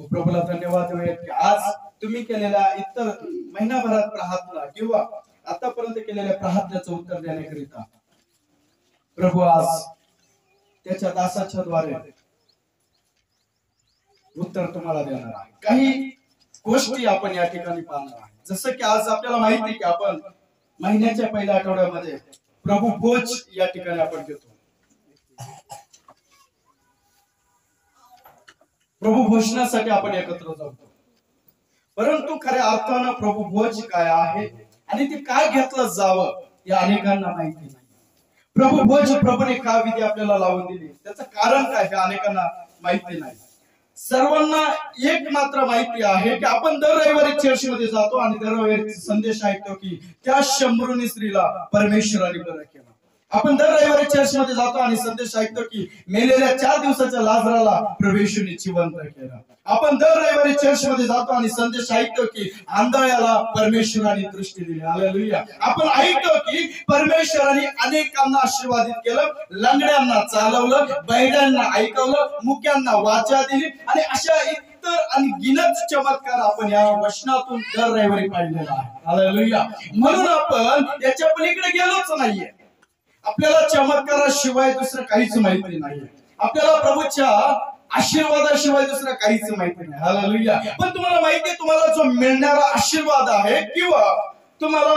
प्रभूला धन्यवाद देऊया की आज तुम्ही केलेल्या इतर महिनाभरात प्रार्थना किंवा आतापर्यंत केलेल्या प्रार्थनेचं उत्तर देण्याकरिता प्रभू आज त्याच्या दासाच्या द्वारे उत्तर तुम्हाला देणार आहे। काही गोष्टी आपण या ठिकाणी पाहणार आहे। जसं की आज आपल्याला माहिती आहे की आपण महिन्याच्या पहिल्या आठवड्यामध्ये प्रभू भोज या ठिकाणी आपण घेतो। प्रभू भोजनासाठी आपण एकत्र जातो, परंतु खऱ्या अर्थानं प्रभू भोज काय आहे आणि ते काय घेतलं जावं या अनेकांना माहिती नाही। प्रभू भोज प्रभूने का विधी आपल्याला लावून दिली त्याचं कारण काय हे अनेकांना माहिती नाही। सर्वांना एक मात्र माहिती आहे की आपण दर रविवारी चर्चमध्ये जातो आणि दर रविवारी संदेश ऐकतो की त्या शंभरुनी स्त्रीला परमेश्वराने बरं केलं। आपण दर रविवारी चर्चमध्ये जातो आणि संदेश ऐकतो की मेलेल्या 4 दिवसाच्या लाजराला प्रभू येशूने जिवंत केलं। आपण दर रविवारी चर्चमध्ये जातो आणि संदेश ऐकतो की आंधळ्याला परमेश्वराने दृष्टी दिली। हालेलुया। आपण ऐकतो की परमेश्वराने अनेकांना आशीर्वादित केलं, लंगड्यांना चालवलं, बहिऱ्यांना ऐकवलं, मुक्यांना वाचा दिली आणि अशा इतर अनगिनत चमत्कार आपण या वचनातून दर रविवारी पाहिलेला आहे। हालेलुया। म्हणून आपण याच्या पलीकडे गेलोच नाहीये। आपल्याला चमत्काराशिवाय दुसरं काहीच माहिती नाहीये। आपल्याला प्रभूच्या आशीर्वादाशिवाय दुसरं काहीच माहिती नाही। हालेलुया। पण तुम्हाला माहिती आहे तुम्हाला जो मिळणारा आशीर्वाद आहे किंवा तुम्हाला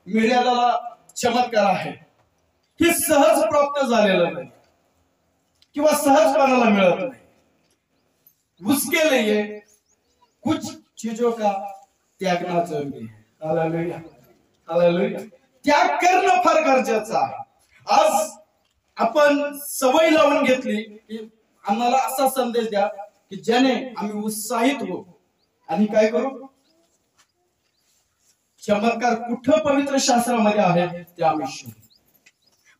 मिळालेला चमत्कार आहे हे सहज प्राप्त झालेलं नाही किंवा सहज कोणाला मिळत नाही। उसके लिए कुछ चीजों का त्यागना जरूरी है। हालेलुया। हालेलुया। त्याग करणं फार गरजेचं आहे। आज आपण सवय लावून घेतली की आम्हाला असा संदेश द्या की ज्याने आम्ही उत्साहित हो आणि काय करू। चमत्कार कुठं पवित्र शास्त्रामध्ये आहे ते आम्ही शोधू।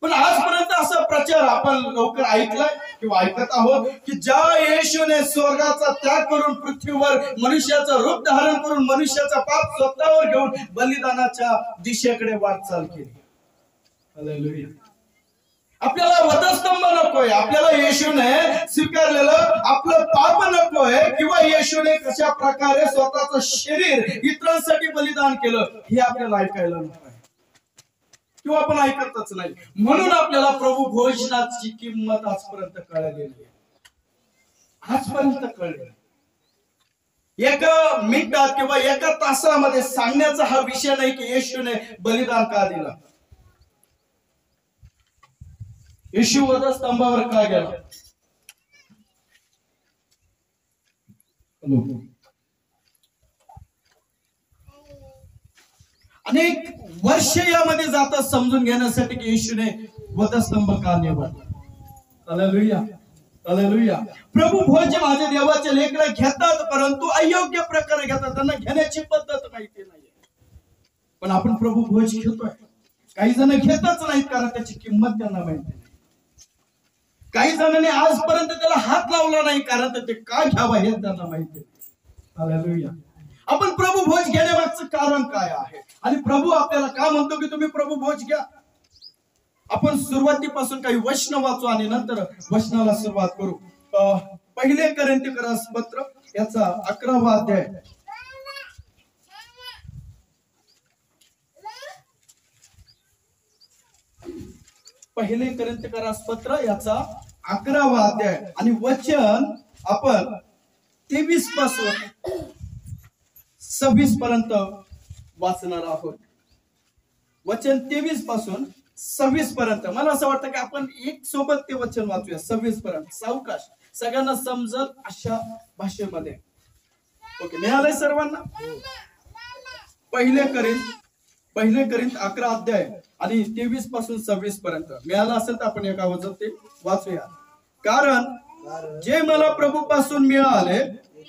पण आजपर्यंत असा प्रचार आपण लवकर ऐकलाय किंवा ऐकत आहोत की ज्या येशूने स्वर्गाचा त्याग करून पृथ्वीवर मनुष्याचं रूप धारण करून मनुष्याचा पाप स्वतःवर घेऊन बलिदानाच्या दिशेकडे वाटचाल केली। हालेलुया। आपल्याला वधस्तंभ नकोय, आपल्याला येशूने स्वीकारलेलं आपलं पाप नकोय किंवा येशूने कशा प्रकारे स्वतःचं शरीर इतरांसाठी बलिदान केलं हे आपल्याला ऐकायला नकोय किंवा आपण ऐकतच नाही। म्हणून आपल्याला प्रभू भोजनाची किंमत आजपर्यंत कळलेली आहे। आजपर्यंत कळले एका मिनिटात किंवा एका तासामध्ये सांगण्याचा हा विषय नाही की येशूने बलिदान का दिलं, येशू वधस्तंभावर का गेला। अनेक वर्ष यामध्ये जातात समजून घेण्यासाठी की येशूने वधस्तंभ का निवडला। हालेलुया। हालेलुया। प्रभू भोज माझे देवाचे लेकरं घेतात परंतु अयोग्य प्रकारे घेतात, त्यांना घेण्याची पद्धत माहिती नाही। पण आपण प्रभू भोज घेतोय। काही जण घेतच नाहीत कारण त्याची किंमत त्यांना माहिती नाही। काही जणांनी आजपर्यंत त्याला हात लावला नाही कारण ते का घ्यावा हे त्यांना माहिती नाही। हालेलुया। आपण प्रभू भोज घेण्यामागचं कारण काय आहे आणि प्रभू आपल्याला का म्हणतो की तुम्ही प्रभू भोज घ्या। आपण सुरुवातीपासून काही वचन वाचू आणि नंतर वचनाला सुरुवात करू। पहिले कोरिन्थीकर पत्र याचा 11वा अध्याय पहिले कोरिन्थीकर पत्र याचा 11वा अध्याय आणि वचन आपण 23 पासून 26 पर्यंत वाचणार आहोत। वचन 23 पासून 26 पर्यंत। मला असं वाटतं की आपण एक सोबत ते वचन वाचूया 26 पर्यंत सावकाश, सगळ्यांना समजत अशा भाषेमध्ये। ओके, मिळालंय सर्वांना? पहिले कोरिन्थ 11 अध्याय आणि 23 पासून 26 पर्यंत मिळालं असेल तर आपण एका वचन ते वाचूया। कारण जे मला प्रभूपासून मिळाले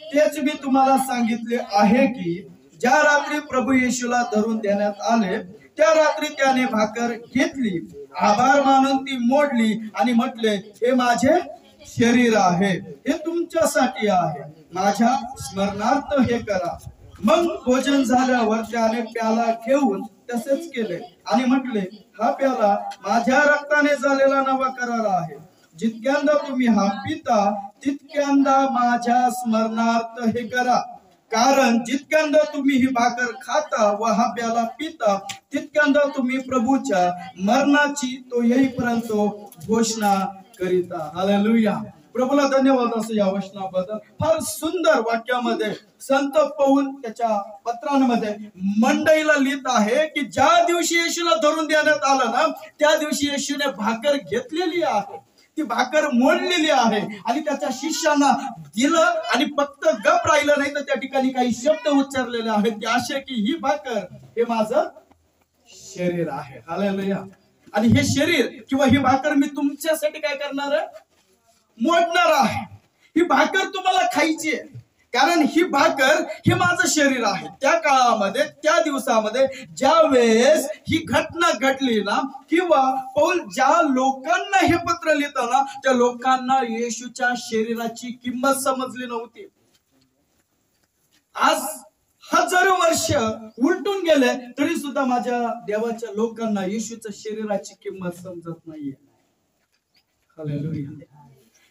तेच मी तुम्हाला सांगितले आहे की ज्या रात्री प्रभू येशूला धरून देण्यात आले त्या रात्री त्याने भाकर घेतली, आभार मानून ती मोडली आणि म्हटले, हे माझे शरीर आहे, हे तुमच्यासाठी आहे, माझ्या स्मरणार्थ हे करा। मग भोजन झाल्यावर त्याने प्याला घेऊन तसेच केले आणि म्हटले, हा प्याला माझ्या रक्ताने झालेला नवा करार आहे, जितक्यांदा तुम्ही हा पिता तितक्यांदा माझ्या स्मरणार्थ हे करा. कारण जितक्यांदा तुम्ही ही भाकर खाता व हा प्याला पिता तितक्यांदा तुम्ही प्रभूच्या मरणाची तो येईपर्यंत घोषणा करीता. हालेलुया. प्रभूला धन्यवाद असं या वचनाबद्दल. फार सुंदर वाक्यामध्ये संत पौल त्याच्या पत्रांमध्ये मंडईला लिहित आहे की ज्या दिवशी येशूला धरून देण्यात आलं ना, त्या दिवशी येशूने भाकर घेतलेली आहे, ती भाकर मोडलेली आहे आणि त्याच्या शिष्यांना दिलं आणि फक्त गप राहिलं नाही, तर त्या ठिकाणी काही शब्द उच्चारलेले आहेत ते असे की ही भाकर हे माझं शरीर आहे. हालेलुया. आणि हे शरीर किंवा ही भाकर मी तुमच्यासाठी काय करणार आहे, मोडणार आहे. ही भाकर तुम्हाला खायची आहे, कारण ही भाकर हे माझं शरीर आहे. त्या काळामध्ये त्या दिवसामध्ये ज्या वेळेस ही घटना घडली ना, किंवा पौल ज्या लोकांना हे पत्र लिहिताना त्या लोकांना येशूच्या शरीराची किंमत समजली नव्हती. आज हजारो वर्ष उलटून गेले तरी सुद्धा माझ्या देवाच्या लोकांना येशूच्या शरीराची किंमत समजत नाहीये. हालेलुया.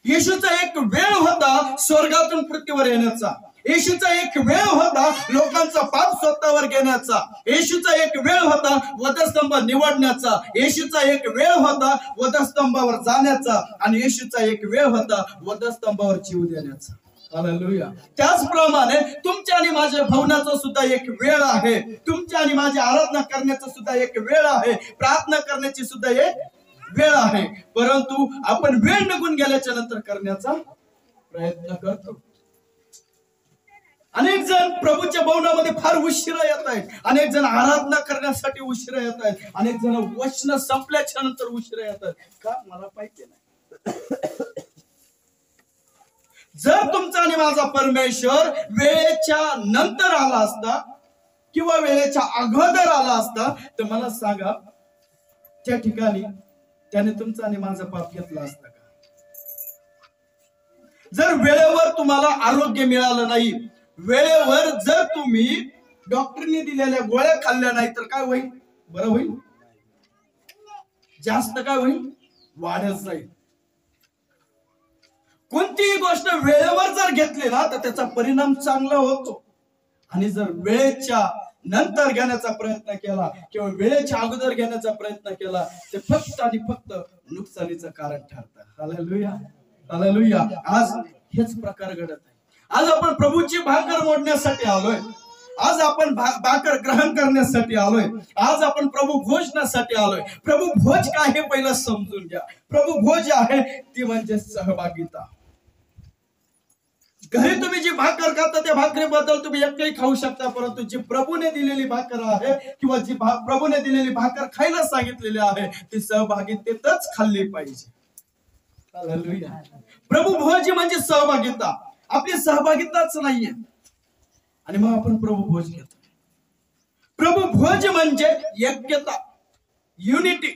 येशूचा एक वेळ होता स्वर्गातून पृथ्वीवर येण्याचा. येशूचा एक वेळ होता लोकांचा पाप स्वतःवर घेण्याचा. येशूचा एक वेळ होता वधस्तंभ निवडण्याचा. येशूचा एक वेळ होता वधस्तंभावर जाण्याचा. आणि येशूचा एक वेळ होता वधस्तंभावर जीव देण्याचा. हालेलुया. त्याचप्रमाणे तुमच्या आणि माझ्या भवनाचा सुद्धा एक वेळ आहे. तुमच्या आणि माझी आराधना करण्याचा सुद्धा एक वेळ आहे. प्रार्थना करण्याची सुद्धा एक वेळ आहे. परंतु आपण वेळ निघून गेल्याच्या नंतर करण्याचा प्रयत्न करतो. अनेक जण प्रभूच्या भवनामध्ये फार उशिरा येत आहेत. अनेक जण आराधना करण्यासाठी उशिरा येत आहेत. अनेक जण वचन संपल्याच्या नंतर उशिरा येत आहेत. का मला पाहिजे नाही. जर तुमचा आणि माझा परमेश्वर वेळेच्या नंतर आला असता किंवा वेळेच्या अगोदर आला असता तर मला सांगा, त्या ठिकाणी त्याने तुमचा आणि माझा पाप घेतला असता का? जर वेळेवर तुम्हाला आरोग्य मिळालं नाही, वेळेवर जर तुम्ही डॉक्टरने दिलेल्या गोळ्या खाल्ल्या नाही तर काय होईल? बरं होईल? जास्त काय होईल? वाढच जाईल. कोणतीही गोष्ट वेळेवर जर घेतली ना तर त्याचा परिणाम चांगला होतो. आणि जर वेळेच्या नंतर घेण्याचा प्रयत्न केला किंवा वेळेच्या अगोदर घेण्याचा प्रयत्न केला ते फक्त आणि फक्त नुकसानीचं कारण ठरतं. हालेलुया. हालेलुया. आज हेच प्रकार घडत आहे. आज आपण प्रभूची भाकर मोडण्यासाठी आलोय. आज आपण भाकर ग्रहण करण्यासाठी आलोय. आज आपण प्रभू भोजनासाठी आलोय. प्रभू भोज काय हे पहिलं समजून घ्या. प्रभू भोज आहे ती म्हणजे सहभागिता. घरी तुम्ही जी भाकर खाता त्या भाकरीबद्दल तुम्ही एकही खाऊ शकता, परंतु जी प्रभूने दिलेली भाकर आहे किंवा जी प्रभूने दिलेली भाकर खायला सांगितलेली आहे ती सहभागितेतच खाल्ली पाहिजे. हालेलुया. प्रभू भोज म्हणजे सहभागिता. आपली सहभागिताच नाहीये आणि मग आपण प्रभू भोज घेतो. प्रभू भोज म्हणजे ऐक्यता, युनिटी.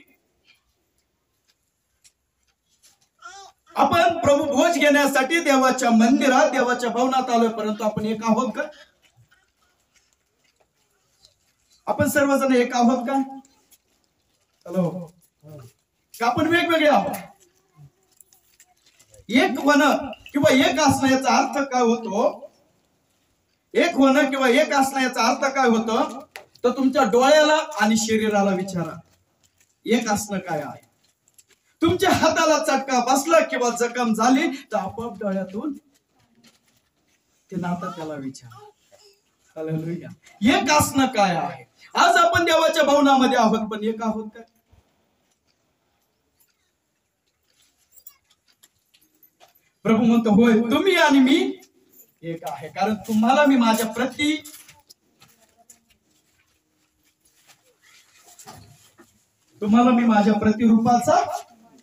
आपण प्रभू भोज घेण्यासाठी देवाच्या मंदिरात देवाच्या भवनात आलोय, परंतु आपण एक आहोत का? आपण सर्वजण एक आहोत का? हॅलो. का आपण वेगवेगळे आहोत? एक होणं किंवा एक असणं याचा अर्थ काय होतो? एक होणं किंवा एक असणं याचा अर्थ काय होतो? तर तुमच्या डोळ्याला आणि शरीराला विचारा, एक असणं काय आहे? तुमच्या हाताला चटका बसला किंवा जखम झाली तर आपोआप डोळ्यातून ते नातं त्याला विचारा. हालेलुया. एक असणं काय आहे? आज आपण देवाच्या भवनामध्ये आहोत, पण एक आहोत का? प्रभू म्हणतो होय, तुम्ही आणि मी एक आहे, कारण तुम्हाला मी माझ्या प्रतिरूपाचा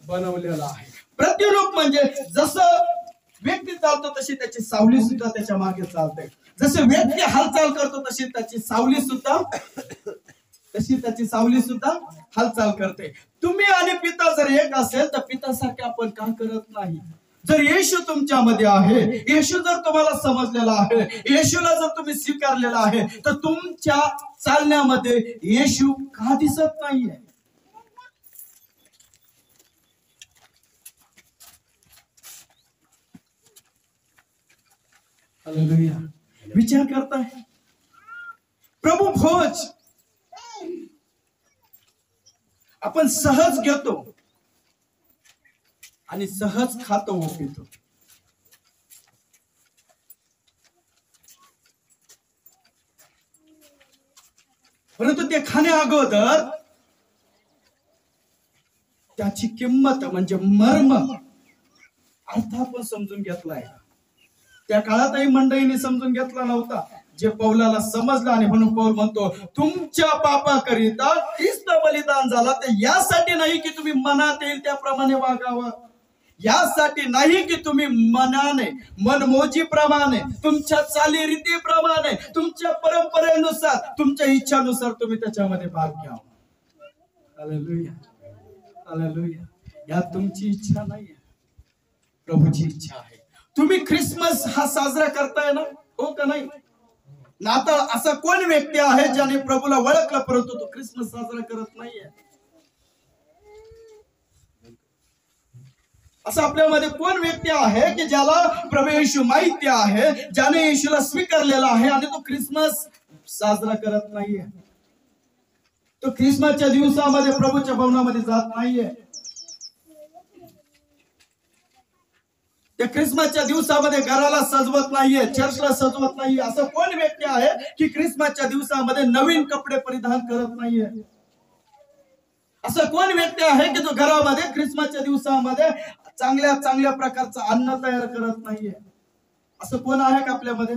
बनवलेला आहे. प्रतिरूप म्हणजे जसं व्यक्ती चालतो तशी त्याची सावली सुद्धा त्याच्या मागे चालते. जसे व्यक्ती हालचाल करतो तशी त्याची सावली सुद्धा हालचाल करते. तुम्ही आणि पिता जर एक असेल तर पितासारखे आपण का करत नाही? जर येशू तुमच्यामध्ये आहे, येशू जर तुम्हाला समजलेला आहे, येशूला जर तुम्ही स्वीकारलेला आहे, तर तुमच्या चालण्यामध्ये येशू का दिसत नाहीये? हालेलुया. विचार करताय प्रभू भोज आपण सहज घेतो आणि सहज खातो व पितो. परंतु ते खाण्या अगोदर त्याची किंमत म्हणजे मर्म अर्थ आपण समजून घेतलाय. त्या काळातही मंडळीने समजून घेतला नव्हता. जे पौलाला समजलं आणि म्हणून पौल म्हणतो तुमच्या पापाकरिता ख्रिस्त बलिदान झाला. ते यासाठी नाही की तुम्ही मनात येईल त्याप्रमाणे वागावं, यासाठी नाही की तुम्ही मनाने मनमोजीप्रमाणे तुमच्या चालीरीतीप्रमाणे तुमच्या परंपरेनुसार तुमच्या इच्छानुसार तुम्ही त्याच्यामध्ये भाग घ्यावा. Hallelujah hallelujah. यात तुमची इच्छा नाहीये, प्रभूची इच्छा आहे. तुम्ही ख्रिसमस हा साजरा करताय ना, हो का नाही? आता असा कोण व्यक्ती आहे ज्याने प्रभूला ओळखलं परंतु तो ख्रिसमस साजरा करत नाहीये? असं आपल्यामध्ये कोण व्यक्ती आहे की ज्याला प्रभू येशू माहिती आहे, ज्याने येशूला स्वीकारलेला आहे आणि तो ख्रिसमस साजरा करत नाहीये? तो ख्रिसमसच्या दिवसामध्ये प्रभूच्या भवनामध्ये जात नाहीये. त्या ख्रिसमसच्या दिवसामध्ये घराला सजवत नाहीये, चर्चला सजवत नाहीये. असं कोण व्यक्ती आहे की ख्रिसमसच्या दिवसामध्ये नवीन कपडे परिधान करत नाहीये? असं कोण व्यक्ती आहे की जो घरामध्ये ख्रिसमसच्या दिवसामध्ये चांगल्या चांगल्या प्रकारचं अन्न तयार करत नाहीये? असं कोण आहे का आपल्यामध्ये?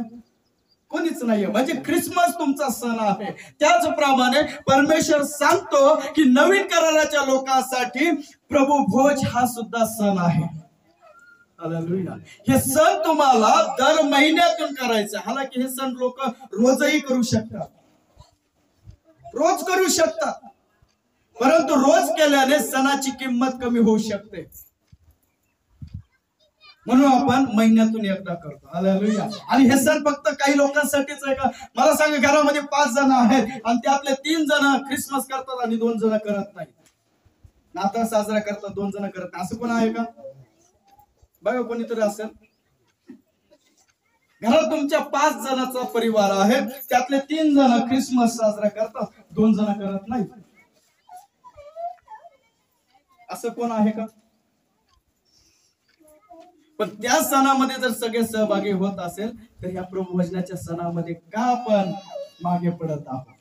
कोणीच नाहीये. म्हणजे ख्रिसमस तुमचा सण आहे. त्याचप्रमाणे परमेश्वर सांगतो की नवीन कराराच्या लोकांसाठी प्रभू भोज हा सुद्धा सण आहे. हालेलुया. हे सण तुम्हाला दर महिन्यातून करायचं. हालाकी हे सण लोक रोजही करू शकतात, रोज करू शकतात, परंतु रोज केल्याने सणाची किंमत कमी होऊ शकते. म्हणून आपण महिन्यातून एकदा करतो. हालेलुया. आणि हे सण फक्त काही लोकांसाठीच आहे का? मला सांगा, घरामध्ये 5 जण आहेत आणि त्यातले 3 जण ख्रिसमस करतात आणि 2 जण करत नाहीत. नाताळ साजरा करतात, 2 जण करत नाही. असं कोण आहे का? बघा, कोणीतरी असेल. घरात तुमच्या 5 जणांचा परिवार आहे, त्यातले 3 जण ख्रिसमस साजरा करतात, 2 जण करत नाही. असं कोण आहे का? पण त्या सणामध्ये जर सगळे सहभागी होत असेल तर या प्रभू वचनाच्या सणामध्ये का आपण मागे पडत आहोत?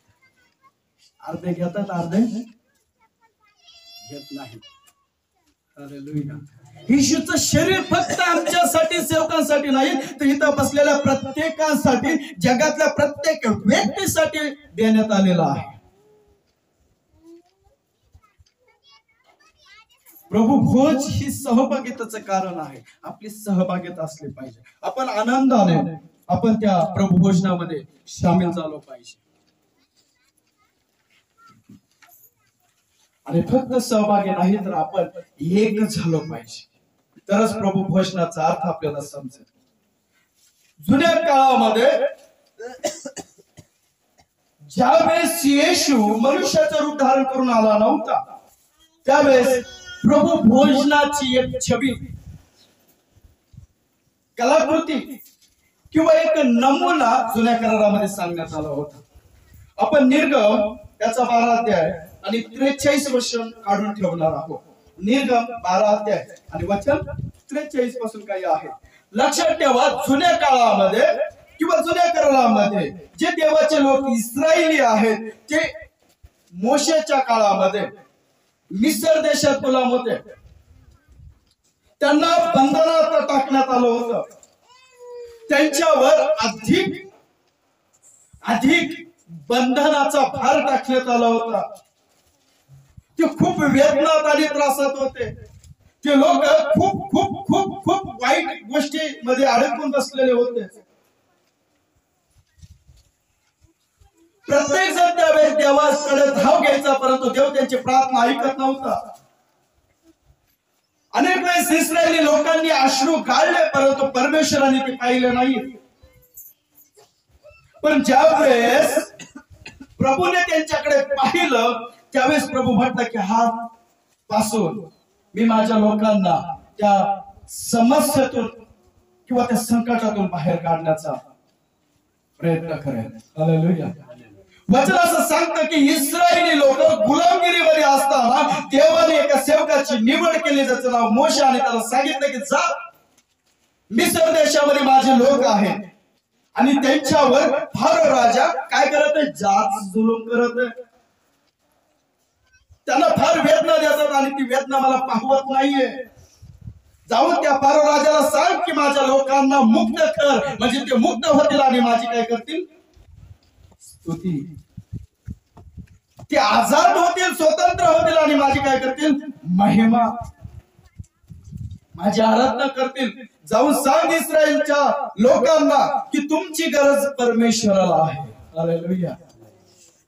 अर्धे घेतात, अर्धे घेत नाही. हालेलुया. येशूचं शरीर फक्त आमच्यासाठी, सेवकांसाठी नाही, तर इथं बसलेल्या प्रत्येकासाठी, जगातल्या प्रत्येक व्यक्तीसाठी देण्यात आलेला आहे. प्रभू भोज ही सहभागिताचं कारण आहे. आपली सहभागिता असली पाहिजे. आपण आनंदाने आपण त्या प्रभू भोजनामध्ये सामील झालो पाहिजे. आणि फक्त सहभागी नाही तर आपण एक झालो पाहिजे, तरच प्रभू भोजनाचा अर्थ आपल्याला समजेल. जुन्या काळामध्ये ज्यावेळेस येशू मनुष्याचं रूप धारण करून आला नव्हता, त्यावेळेस प्रभू भोजनाची एक छबी, कलाकृती किंवा एक नमुना जुन्या करारामध्ये सांगण्यात आला होता. आपण निर्गम त्याचा 12 अध्याय आणि 43 वचन काढून ठेवणार आहोत. निर्गम 12 अध्याय आणि वचन 43 पासून काही आहे. लक्षात ठेवा, जुन्या काळामध्ये किंवा जुन्या करारामध्ये जे देवाचे लोक इस्रायली आहेत ते मोशेच्या काळामध्ये मिस्र देशात गुलाम होते. त्यांना बंधनात टाकण्यात आलं होतं. त्यांच्यावर अधिक बंधनाचा भार टाकण्यात आला होता. ते खूप वेदनात आणि त्रासात होते. ते लोक खूप खूप खूप खूप वाईट गोष्टीमध्ये अडकून बसलेले होते. प्रत्येक जण त्यावेळेस देवाकडे धाव घ्यायचा, परंतु देव त्यांची प्रार्थना ऐकत नव्हता. अनेक वेळेस इस्रायली लोकांनी अश्रू गाळले, परंतु परमेश्वराने ते पाहिले नाही. पण ज्यावेळेस प्रभूने त्यांच्याकडे पाहिलं त्यावेळेस प्रभू म्हटलं की हा पासून मी माझ्या लोकांना त्या समस्येतून किंवा त्या संकटातून बाहेर काढण्याचा प्रयत्न करेल. हालेलुया. वचन असं सांगतं की इस्रायली लोक गुलामगिरीमध्ये असताना देवाने एका सेवकाची निवड केली, ज्याचं नाव मोशे, आणि त्याला सांगितलं की जा, मिस्र देशामध्ये माझे लोक आहेत आणि त्यांच्यावर फारो राजा काय करत आहे, जात जुलूम करत आहे. त्यांना फार वेदना देतात आणि ती वेदना मला पाहवत नाहीये. जाऊन त्या फारो राजाला सांग की माझ्या लोकांना मुक्त कर, म्हणजे ते मुक्त होतील आणि माझी काय करतील, स्तुती. ते आजाद होतील, स्वतंत्र होतील आणि माझी काय करतील, महिमा, माझी आराधना करतील. जाऊन सांग इस्रायलच्या लोकांना की तुमची गरज परमेश्वराला आहे. हालेलुया.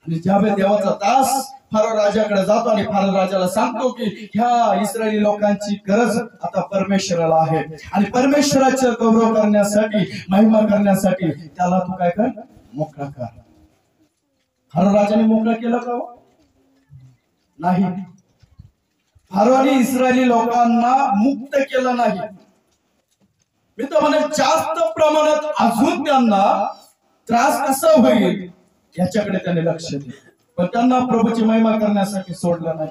आणि ज्यावेळी देवाचा दास फारो राजाकडे जातो आणि फारो राजाला सांगतो की ह्या इस्रायली लोकांची गरज आता परमेश्वराला आहे आणि परमेश्वराचे गौरव करण्यासाठी, महिमा करण्यासाठी त्याला तू काय कर, मोकळा कर. फारो राजाने मोकळा केलं का? नाही. फारोने इस्रायली लोकांना मुक्त केलं नाही. मी तर म्हणे जास्त प्रमाणात अजून त्यांना त्रास कसा होईल याच्याकडे त्याने लक्ष दिले, पण त्यांना प्रभूची महिमा करण्यासाठी सोडलं नाही.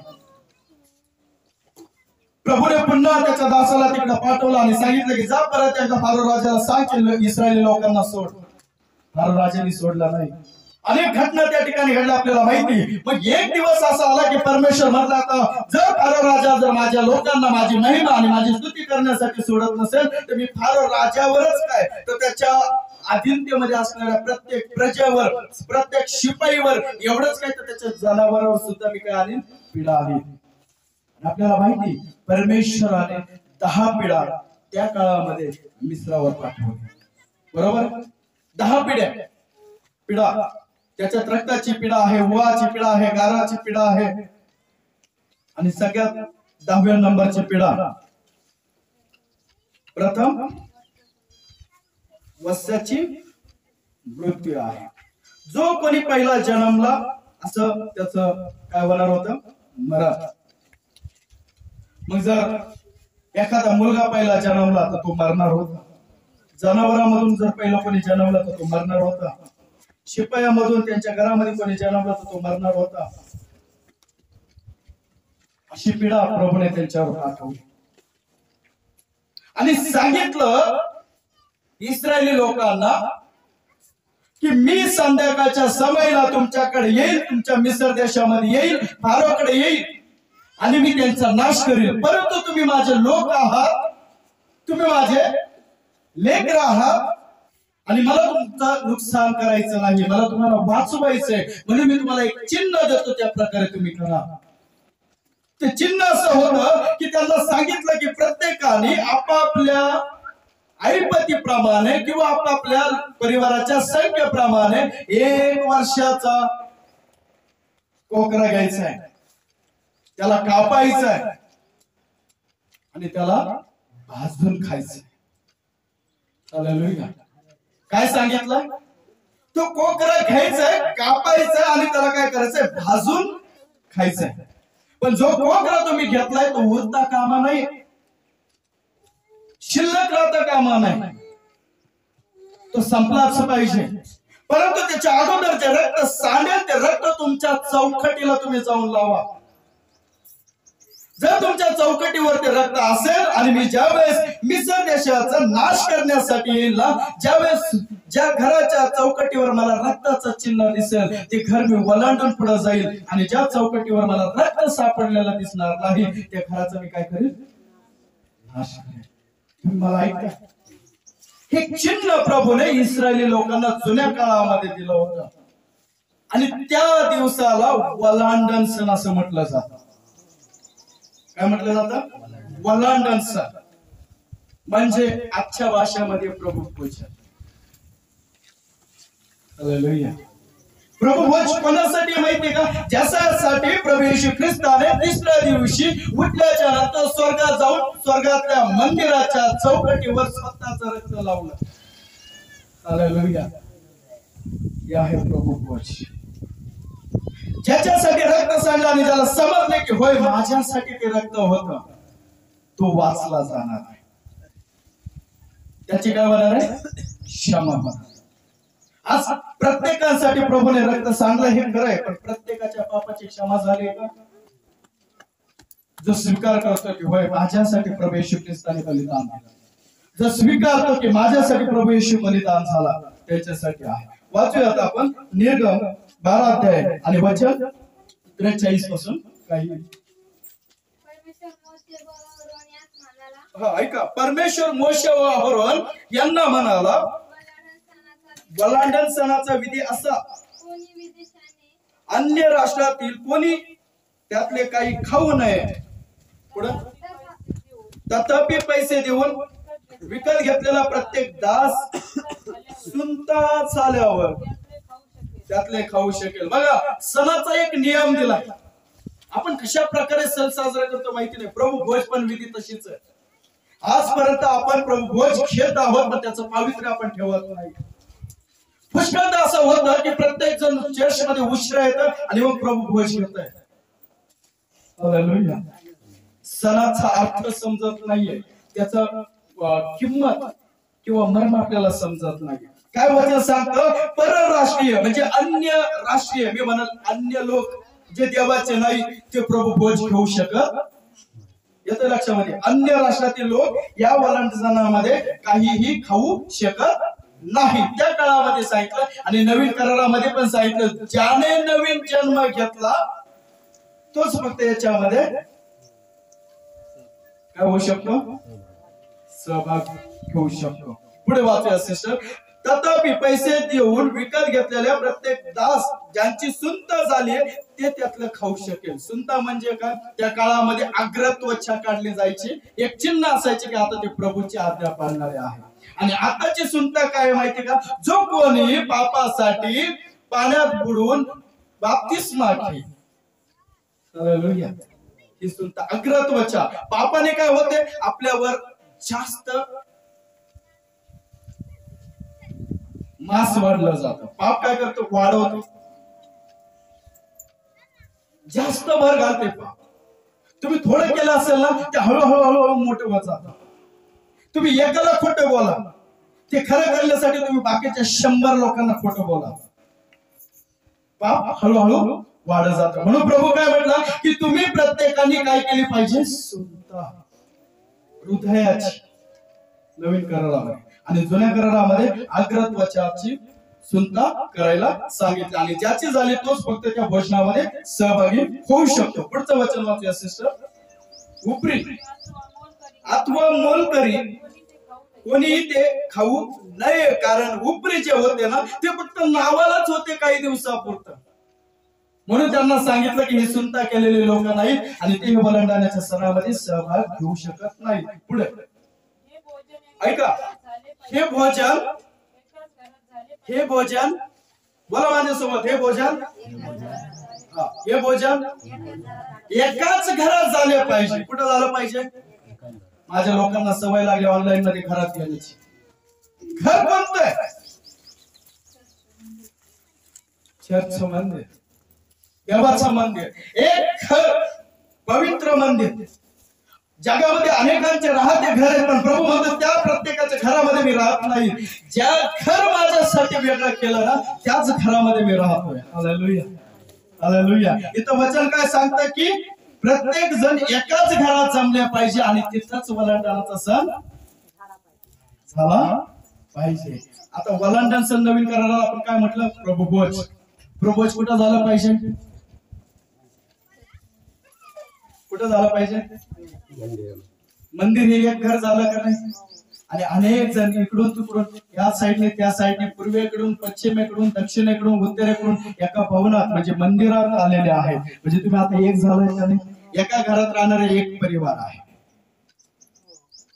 प्रभूने पुन्हा त्याच्या दासाला तिकडे पाठवलं आणि सांगितलं की जा परत एकदा फारो राजाला सांग की इस्रायली लोकांना सोड. फारो राजाने सोडला नाही. अनेक घटना त्या ठिकाणी घडल्या आपल्याला माहिती. मग एक दिवस असा आला की परमेश्वर म्हटला, आता जर फारो राजा जर माझ्या लोकांना माझी महिमा आणि माझी स्तुती करण्यासाठी सोडत नसेल तर मी फारो राजावरच काय, तर त्याच्या अधीनतेमध्ये असणाऱ्या प्रत्येक प्रजेवर, प्रत्येक शिपाईवर, एवढंच काय तर त्याच्या जनावरांवर सुद्धा मी काय आली, पिढा आली. आपल्याला माहिती परमेश्वराने 10 पिढा त्या काळामध्ये मिस्रावर पाठवल्या. बरोबर, 10 पिढा. त्याच्यात रक्ताची पिढा आहे, उहाची पिढा आहे, गाराची पिढा आहे आणि सगळ्यात 10व्या नंबरची पिढा प्रथम वस्याची मृत्यू आहे. जो कोणी पहिला जन्मला असं त्याचं काय होणार होतं, मरण. मग जर एखादा मुलगा पहिला जन्मला तर तो मरणार होता. जनावरांमधून जर पहिला कोणी जन्मला तर तो मरणार होता. शिपायामधून त्यांच्या घरामध्ये कोणी जन्मला तर तो मरणार होता. अशी पिढा प्रभूने त्यांच्यावर पाठवली आणि सांगितलं इस्रायली लोकांना की मी संध्याकाळच्या समयला तुमच्याकडे येईल, तुमच्या मिस्र देशामध्ये येईल, फारोकडे येईल आणि मी त्यांचा नाश करेल. परंतु तुम्ही माझे लोक आहात, तुम्ही माझे लेकर आहात आणि मला तुमचं नुकसान करायचं नाही, मला तुम्हाला वाचवायचंय, म्हणून मी तुम्हाला एक चिन्ह देतो, त्या प्रकारे तुम्ही करा. ते चिन्ह असं होतं की त्यांना सांगितलं की प्रत्येकाने आपापल्या ऐपतीप्रमाणे किंवा आपापल्या परिवाराच्या संख्येप्रमाणे 1 वर्षाचा कोकरा घ्यायचा आहे, त्याला कापायचं आहे आणि त्याला भाजून खायचंय. हालेलुया. काय सांगितलं, तो कोकरा घ्यायचाय, कापायचा आणि त्याला काय करायचंय, भाजून खायचंय. पण जो कोकरा तुम्ही घेतलाय तो उरता कामा नाही, शिल्लक राहता कामा नाही, तो संपलाच पाहिजे. परंतु त्याच्या अगोदर जे रक्त सांडेल ते रक्त तुमच्या चौकटीला तुम्ही जाऊन लावा. जर तुमच्या चौकटीवर ते रक्त असेल आणि मी ज्यावेळेस मिस्र देशाचा नाश करण्यासाठी येईल ना, ज्यावेळेस ज्या घराच्या चौकटीवर मला रक्ताचं चिन्ह दिसेल ते घर मी वलांडून पुढे जाईल आणि ज्या चौकटीवर मला रक्त सापडलेलं दिसणार नाही त्या घराचं मी काय करेल, नाश करेल. तुम्ही मला ऐकता, हे चिन्ह प्रभूने इस्रायली लोकांना जुन्या काळामध्ये दिलं होतं आणि त्या दिवसाला वलांडन सण असं म्हटलं जातं. काय म्हटलं जातं, वलांडन सण, म्हणजे आजच्या भाषेमध्ये प्रभू पूजन. हालेलुया. प्रभू भोज कोणासाठी माहितीये का, ज्यासाठी प्रभू येशू ख्रिस्ताने 3ऱ्या दिवशी उठल्याच्या नंतर स्वर्गात जाऊन स्वर्गातल्या मंदिराच्या चौकटीवर स्वतःचं रक्त लावलं. हालेलुया. हे आहे प्रभू भोज, ज्याच्यासाठी रक्त सांडलं आणि ज्याला समजले की होय माझ्यासाठी ते रक्त होतं, तो वाचला जाणार आहे. त्याची काय होणार आहे? क्षमा होणार. आज प्रत्येकासाठी प्रभूने रक्त सांडलं हे खरं आहे, पण प्रत्येकाच्या पापाची क्षमा झाली का? जो स्वीकार करतो की होय माझ्यासाठी प्रभू येशू ख्रिस्ताने बलिदान दिलं, जो स्वीकारतो की माझ्यासाठी प्रभू येशू बलिदान झाला, त्याच्यासाठी आहे. वाचूया आता आपण निर्गम 12 अध्याय आणि वचन 43 पासून काही. ऐका, परमेश्वर मोशे व अहरोन यांना म्हणाला, वलांडण सणाचा विधी असा, अन्य राष्ट्रातील कोणी त्यातले काही खाऊ नये. पुढं, तथापि पैसे देऊन विकत घेतलेला प्रत्येक दास सुनता झाल्यावर त्यातले खाऊ शकेल. बघा, सणाचा एक नियम दिला. आपण कशा प्रकारे सण साजरा करतो माहिती नाही. प्रभू भोज पण विधी तशीच आहे. आजपर्यंत आपण प्रभू भोज घेत आहोत, पण त्याचं पावित्र्य आपण ठेवत नाही. पुष्कळदा असं होतं की प्रत्येक जण चर्चमध्ये उशिरा येतं आणि मग प्रभू भोज घेत आहे. हालेलुया. सणाचा अर्थ समजत नाहीये, त्याचा किंमत किंवा मर्म आपल्याला समजत नाही. काय वचन सांगतं? परराष्ट्रीय म्हणजे अन्य राष्ट्रीय, मी म्हणाल अन्य लोक जे देवाचे नाही ते प्रभू भोज घेऊ शकत. येतं लक्षामध्ये? अन्य राष्ट्रातील लोक या वलांडणामध्ये काहीही खाऊ शकत नाही. त्या काळामध्ये सांगितलं आणि नवीन करारामध्ये पण सांगितलं, ज्याने नवीन जन्म घेतला तोच फक्त याच्यामध्ये काय होऊ शकतो? सहभाग घेऊ शकतो. पुढे वाचूया सिस्टर. तथापि पैसे देऊन विकत घेतलेल्या प्रत्येक दास ज्यांची सुनता झाली ते त्यातलं खाऊ शकेल. सुनता म्हणजे काय? त्या काळामध्ये अग्रत्वच्छा काढली जायची, एक चिन्ह असायचे की आता ते प्रभूची आज्ञा पाळणारे आहे. आणि आताची सुनता काय माहिती का? जो कोणी पापासाठी पाण्यात बुडून बाप्तिस्मा घेईल, हालेलुया, ही सुनता अग्रत्वच्छा. पापाने काय होते? आपल्यावर जास्त मास वाढलं जातं. पाप काय करतो? वाढवतो, जास्त भर घालते पाप. तुम्ही थोडं केलं असेल ना, ते हळूहळू मोठं होत जातं. तुम्ही एकाला खोटं बोला, ते खरं करण्यासाठी तुम्ही बाकीच्या 100 लोकांना खोटं बोला, पाप हळूहळू वाढत जातं. म्हणून प्रभू काय म्हटलं की तुम्ही प्रत्येकाने काय केली पाहिजे? सुनता हृदयाची. नवीन करारामध्ये आणि जुन्या करारामध्ये अग्रत्वचाची सुनता करायला सांगितलं, आणि ज्याची झाली तोच फक्त त्या भोजनामध्ये सहभागी होऊ शकतो. पुढचं वचन वाचूया सिस्टर. उपरी अथवा मोलकरी कोणी ते खाऊ नये, कारण उपरी जे होते ना ते फक्त नावालाच होते काही दिवसापुरतं. म्हणून त्यांना सांगितलं की हे सुनता केलेले लोक नाहीत आणि ते वलांडण्याच्या सणामध्ये सहभाग घेऊ शकत नाही. पुढे ऐका, हे भोजन बोला माझ्यासोबत, हे भोजन एकाच घरात झाले पाहिजे. कुठं झालं पाहिजे? माझ्या लोकांना सवय लागली ऑनलाईन मध्ये घरात गेल्याची. घर कोणतं आहे? चर्च मंदिर, देवाचं मंदिर, एक घर, पवित्र मंदिर. जगामध्ये अनेकांचे राहते घर आहेत, पण प्रभू म्हणतात त्या प्रत्येकाच्या घरामध्ये मी राहत नाही. ज्या घर माझ्यासाठी वेगळं केलं ना त्याच घरामध्ये मी राहतोय. Hallelujah, hallelujah. इथं वचन काय सांगतं की प्रत्येक जण एकाच घरात जमले पाहिजे आणि तिथंच वलांडणाचा सण झाला पाहिजे. आता वलांडण सण नवीन कराराला आपण काय म्हटलं? प्रभुभोज. प्रभुभोज कुठं झाला पाहिजे? कुठं झालं पाहिजे? मंदिर हे एक घर झालं का नाही? आणि अनेक जण इकडून तिकडून, या साईडने त्या साईडने, पूर्वेकडून पश्चिमेकडून दक्षिणेकडून उत्तरेकडून एका भवनात म्हणजे मंदिरात आलेले आहेत. म्हणजे तुम्ही आता एक झालाय का नाही? एका घरात राहणारे एक परिवार आहे,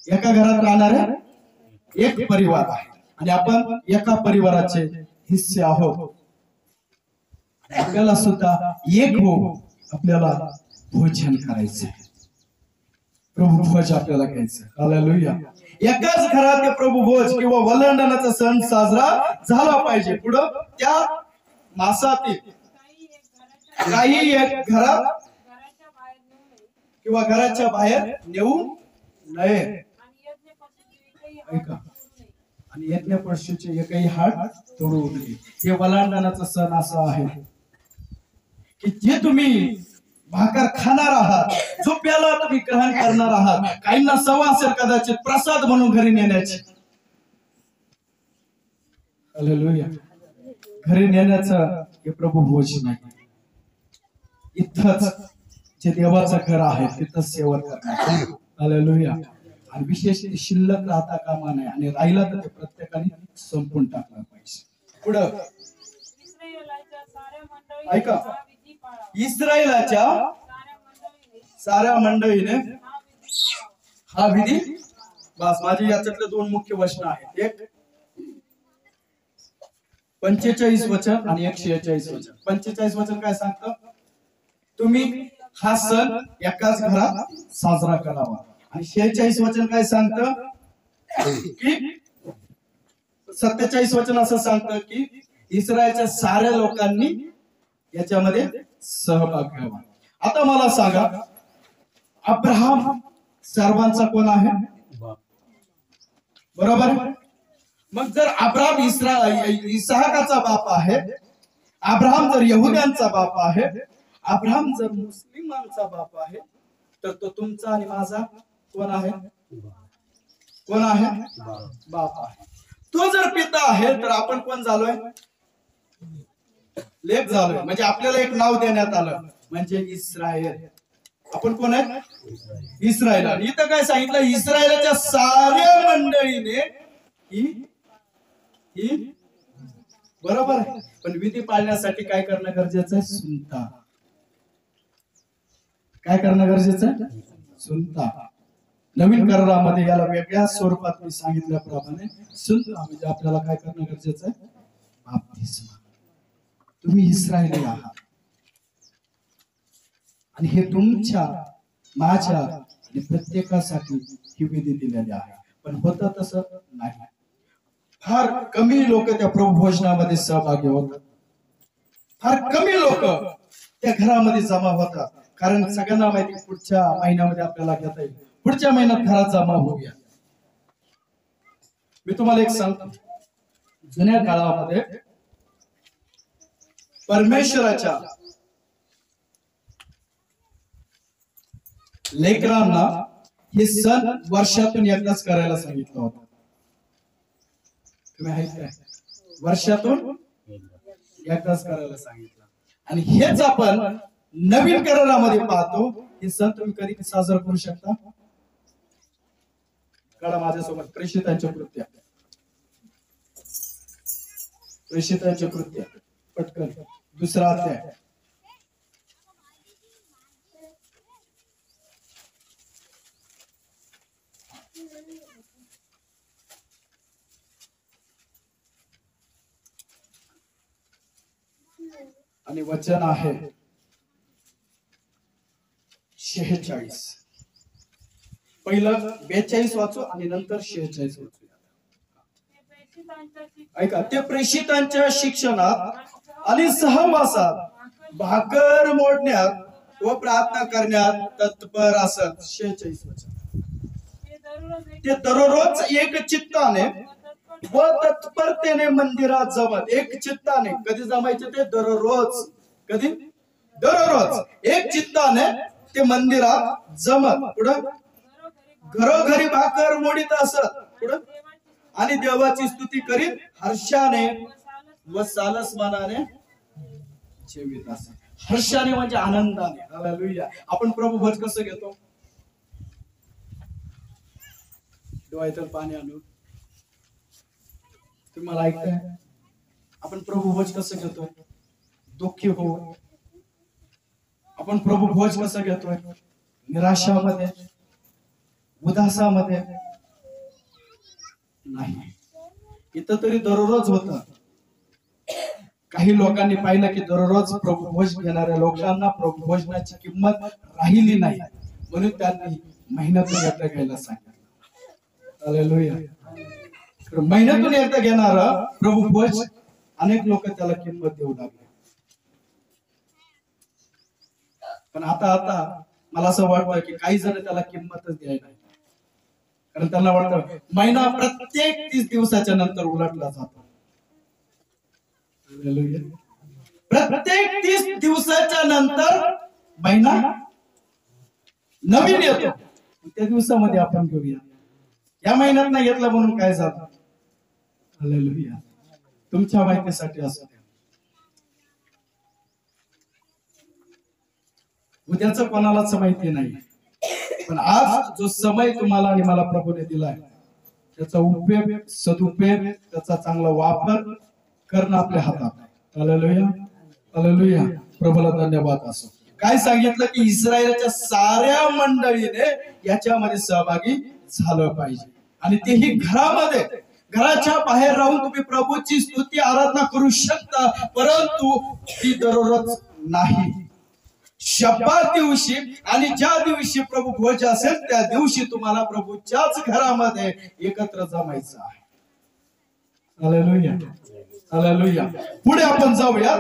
एका घरात राहणारे एक परिवार आहे आणि आपण एका परिवाराचे हिस्से आहोत. आपल्याला सुद्धा एक हो, आपल्याला भोजन करायचं, प्रभू भोज आपल्याला घ्यायचं. हालेलुया. एकाच घरात ते प्रभू भोज किंवा वलांडणाचा सण साजरा झाला पाहिजे. पुढं त्या मासातील काही एक घरात किंवा घराच्या बाहेर नेऊ नये. आणि यज्ञपशूचे एकही हाड तोडू नये. हे वलांडणाचा सण असा आहे की जे तुम्ही भाकर खाणार आहात, जो प्याला तुम्ही ग्रहण करणार आहात, काहींना सवय असेल कदाचित प्रसाद म्हणून घरी नेण्याची. हालेलुया. घरी नेण्याचं हे प्रभू भोज नाही. इथंच जे देवाचं घर आहे तिथं सेवा करण्याचं. हालेलुया. आणि विशेष शिल्लक राहता कामा नये, आणि राहिला तर ते प्रत्येकाने संपून टाकलं पाहिजे. पुढं ऐका, इस्रायलाच्या साऱ्या मंडळीने हा विधी. बस माझे याच्यातले दोन मुख्य वचन आहेत, एक 45 वचन आणि 146 वचन. 45 वचन काय सांगतं? तुम्ही हा सण एकाच घरात साजरा करावा. आणि 46 वचन काय सांगतं की 47 वचन असं सांगतं की इस्रायलच्या साऱ्या लोकांनी याच्यामध्ये सहभाग घ्यावा. आता मला सांगा, अब्राहम सर्वांचा कोण आहे? बरोबर. मग जर अब्राहम इसाहकाचा बाप आहे, अब्राहम जर यहुद्यांचा बाप आहे, अब्राहम जर मुस्लिमांचा बाप आहे, तर तो तुमचा आणि माझा कोण आहे? कोण आहे? बाप आहे. तो जर पिता आहे तर आपण कोण झालोय? लेक झालोय. म्हणजे आपल्याला एक नाव देण्यात आलं, म्हणजे इस्रायल. आपण कोण आहे? इस्रायल. आणि इथं काय सांगितलं? इस्रायलच्या साऱ्या मंडळीने ही बरोबर आहे. पण विधी पाळण्यासाठी काय करणं गरजेचं आहे? सुनता. काय करणं गरजेचं आहे? सुनता. नवीन करारामध्ये याला वेगळ्या स्वरूपात मी सांगितल्याप्रमाणे सुनता म्हणजे आपल्याला काय करणं गरजेचं आहे? बाप्तिस्मा. तुम्ही इस्रायली आहात आणि हे तुमच्या, माझ्या आणि प्रत्येकासाठी ही विधी दिलेली आहे. पण होतं तसं नाही. फार कमी लोक त्या प्रभू भोजनामध्ये सहभागी होतात. फार कमी लोक त्या घरामध्ये जमा होतात. कारण सगळ्यांना माहिती पुढच्या महिन्यामध्ये आपल्याला घेता येईल, पुढच्या महिन्यात घरात जमा होऊया. मी तुम्हाला एक सांगतो, जुन्या काळामध्ये परमेश्वराच्या लेकरांना हे सण वर्षातून एकदाच करायला सांगितलं होतं. तुम्ही ऐकताय? वर्षातून एकदाच करायला सांगितलं. आणि हेच आपण नवीन करारामध्ये पाहतो. हे सण तुम्ही कधी साजरा करू शकता? कळा माझ्यासोबत. प्रेषितांचे कृत्य. प्रेषितांचे कृत्य पटकन 2रा अध्याय. आणि वचन आहे 46. पहिलं 42 वाचू आणि नंतर 46 वाचू. ऐका, ते प्रेषितांच्या शिक्षणात आणि सहवासात भाकर मोडण्यात व प्रार्थना करण्यात तत्पर असत. 46 वचन. ते दररोज एक चित्ताने व तत्परतेने मंदिरात जमत. एक चित्ताने. कधी जमायचे ते? दररोज. कधी? दररोज एक चित्ताने ते मंदिरात जमत. पुढं घरोघरी भाकर मोडीत असत. पुढं आणि देवाची स्तुती करीत हर्षाने व सालसमानाने जेवित असत. हर्षाने म्हणजे आनंदाने. हालेलुया. आपण प्रभू भोज कसं घेतो? डोळ्यातून पाणी आणून. तुम्ही मला ऐकताय? आपण प्रभू भोज कसं घेतोय? दुःखी हो. आपण प्रभू भोज कसं घेतोय? निराशामध्ये, उदासामध्ये नाही. इथं तरी दररोज होत. काही लोकांनी पाहिलं की दररोज प्रभू भोज घेणाऱ्या लोकांना प्रभू भोजनाची किंमत राहिली नाही, म्हणून त्यांनी महिन्यातून एकदा घ्यायला सांगितलं. हालेलुया. महिन्यातून एकदा घेणारा प्रभू भोज अनेक लोक त्याला किंमत देऊ लागले. पण आता मला असं वाटतं की काही जण त्याला किंमतच द्यायला. कारण त्यांना वाटतं महिना प्रत्येक 30 दिवसाच्या नंतर उलटला जातो. प्रत्येक 30 दिवसाच्या नंतर महिना नवीन येतो. त्या दिवसामध्ये आपण घेऊया. या महिन्यात नाही घेतला म्हणून काय झालं? हालेलुया. तुमच्या माहितीसाठी असू द्या. उद्याचं कोणालाच माहिती नाही, पण आज जो समय तुम्हाला आणि मला प्रभूने दिलाय त्याचा उपयोग, सदुपयोग, त्याचा चांगला वापर करणं आपल्या हातात आहे. Hallelujah, hallelujah. प्रभूला धन्यवाद असो. काय सांगितलं की इस्रायलच्या साऱ्या मंडळीने याच्यामध्ये सहभागी झालं पाहिजे, आणि तेही घरामध्ये. घराच्या बाहेर राहून तुम्ही प्रभूची स्तुती आराधना करू शकता, परंतु ती दररोज नाही. शब्दात दिवशी आणि ज्या दिवशी प्रभू भोज असेल त्या दिवशी तुम्हाला प्रभूच्याच घरामध्ये एकत्र जमायचं आहे. Hallelujah, hallelujah. पुढे आपण जाऊया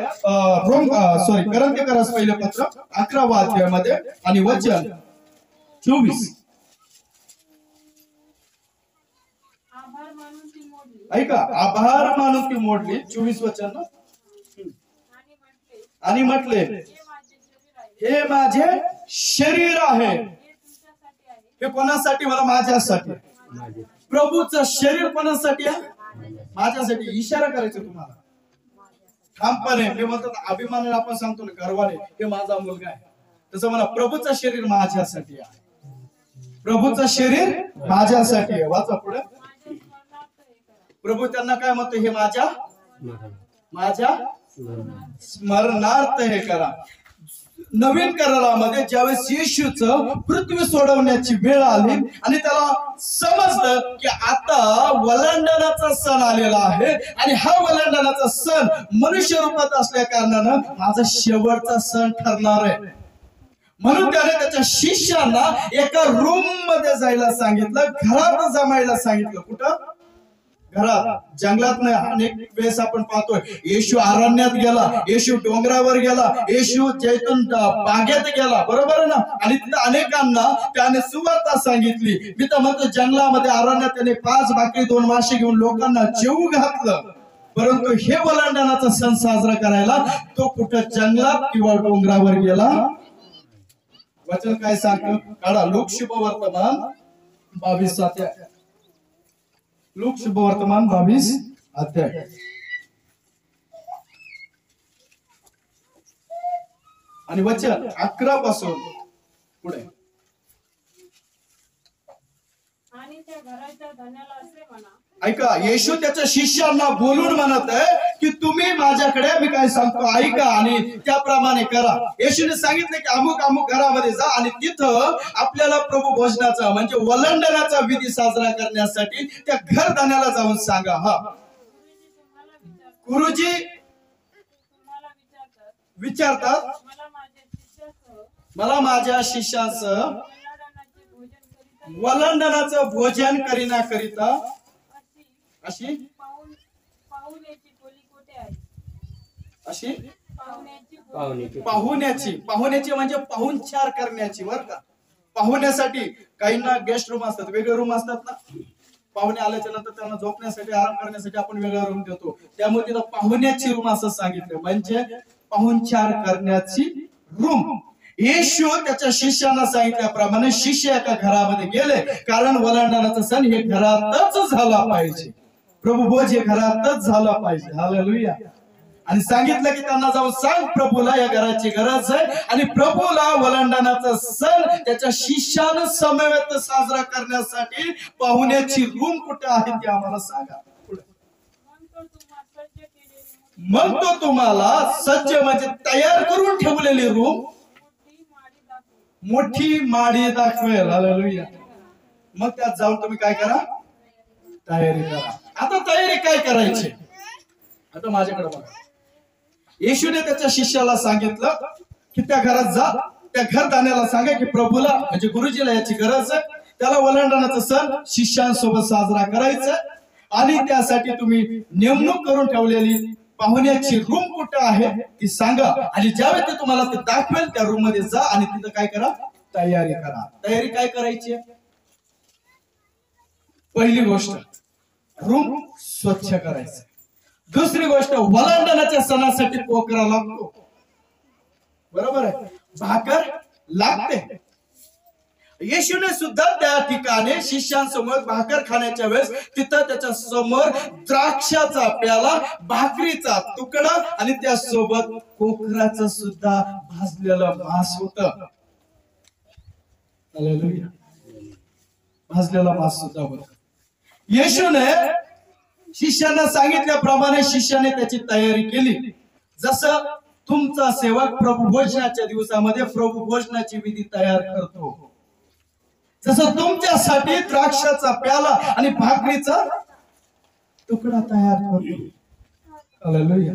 कोरिन्थीकरास पहिले पत्र 11व्या अध्यायामध्ये आणि वचन 24. ऐका, आभार मानून ती मोडली. 24 वचन. आणि म्हटले हे माझे शरीर आहे. हे कोणासाठी? मला माझ्यासाठी. प्रभूचं शरीर कोणासाठी आहे? माझ्यासाठी. इशारा करायचा तुम्हाला ठामपणे. हे म्हणतात अभिमानाने आपण सांगतो ना, गर्वाने, हे माझा मुलगा आहे. तसं म्हणा, प्रभूचं शरीर माझ्यासाठी आहे. प्रभूचं शरीर माझ्यासाठी आहे. वाचा पुढे. प्रभू त्यांना काय म्हणतो? हे माझ्या स्मरणार्थ हे करा. नवीन करारामध्ये ज्यावेळेस येशूचं पृथ्वी सोडवण्याची वेळ आली आणि त्याला समजलं की आता वलांडनाचा सण आलेला आहे, आणि हा वलांडनाचा सण मनुष्य रूपात असल्या कारणानं माझा शेवटचा सण ठरणार आहे. म्हणून त्याने त्याच्या शिष्यांना एका रूम मध्ये जायला सांगितलं, घरात जमायला सांगितलं. कुठं? घरात. जंगलात नाही. अनेक वेळेस आपण पाहतोय येशू अरण्यात गेला, येशू डोंगरावर गेला, येशू जैतून बागेत गेला, बरोबर आहे ना? आणि तिथे अनेकांना त्याने सुवार्ता सांगितली. मी तर म्हणतो जंगलामध्ये, अरण्यात त्याने 5 भाकरी 2 मासे घेऊन लोकांना जेवू घातलं. परंतु हे वलांडनाचा सण साजरा करायला तो कुठं जंगलात किंवा डोंगरावर गेला. वचन काय सांगतं? काढा लूक शुभवर्तमान 22 अध्याय. लूक शुभवर्तमान 22 अध्याय. आणि वचन 11 पासून पुढे. आणि त्या घराच्या धन्याला असे म्हणा. ऐका, येशू त्याच्या शिष्यांना बोलून म्हणत आहे की तुम्ही माझ्याकडे मी काय सांगतो ऐका आणि त्याप्रमाणे करा. येशूने सांगितले की अमुक अमुक घरामध्ये जा आणि तिथं आपल्याला प्रभू भोजनाचा म्हणजे वलंडनाचा विधी साजरा करण्यासाठी त्या घरदाण्याला जाऊन सांगा. हा, गुरुजी विचारतात मला माझ्या शिष्यासह वलंडनाचं भोजन करिता अशी पाहुण्याची म्हणजे पाहुणचार करण्याची, बर का? पाहुण्यासाठी काहींना गेस्ट रूम असतात, वेगळे रूम असतात ना. पाहुणे आल्याच्या नंतर त्यांना झोपण्यासाठी, आराम करण्यासाठी आपण वेगळा रूम देतो. त्यामुळे तिला पाहुण्याची रूम असं सांगितलं, म्हणजे पाहुणचार करण्याची रूम. येशू त्याच्या शिष्यांना सांगितल्याप्रमाणे शिष्य एका घरामध्ये गेले, कारण वलांडनाचा सण हे घरातच झाला पाहिजे. प्रभू भोज हे घरातच झाला पाहिजे. हालेलुया. आणि सांगितलं की त्यांना जाऊन सांग प्रभूला या घराची गरज आहे, आणि प्रभूला वलांडनाचा सण त्याच्या शिष्यानं समवेत साजरा करण्यासाठी पाहुण्याची रूम कुठे आहे ते आम्हाला सांगा. मग तो तुम्हाला सज्ज म्हणजे तयार करून ठेवलेली रूम, मोठी माडी दाखवेल. हालेलुया. मग त्यात जाऊन तुम्ही काय करा? तयारी करा. आता तयारी काय करायची? आता माझ्याकडे बघा. येशूने त्याच्या शिष्याला सांगितलं की त्या घरात जा, त्या घरदाण्याला सांगा की प्रभूला म्हणजे गुरुजीला याची गरज आहे, त्याला वलांडनाचा सण शिष्यांसोबत साजरा करायचा, आणि त्यासाठी तुम्ही नेमणूक करून ठेवलेली पाहुण्याची रूम कुठे आहे ती सांगा. आणि ज्यावेळी ते तुम्हाला ते दाखवेल त्या रूम मध्ये जा आणि तिथं काय करा? तयारी करा. तयारी काय करायची? पहिली गोष्ट रूम स्वच्छ करायचं. दुसरी गोष्ट वलांडणाच्या सणासाठी कोकरा लागतो. बरोबर आहे, भाकर लागते. येशूने सुद्धा त्या ठिकाणी शिष्यांसमोर भाकर खाण्याच्या वेळेस तिथं त्याच्या समोर द्राक्षाचा प्याला, भाकरीचा तुकडा आणि त्यासोबत कोकराचं सुद्धा भाजलेलं मांस होत. भाजलेला मांस सुद्धा होत. येशूने शिष्यांना सांगितल्याप्रमाणे शिष्याने त्याची तयारी केली. जसं तुमचा सेवक प्रभू भोजनाच्या दिवसामध्ये प्रभू भोजनाची विधी तयार करतो, जसं तुमच्यासाठी द्राक्षाचा प्याला आणि भाकरीचा तुकडा तयार करतो. हालेलुया.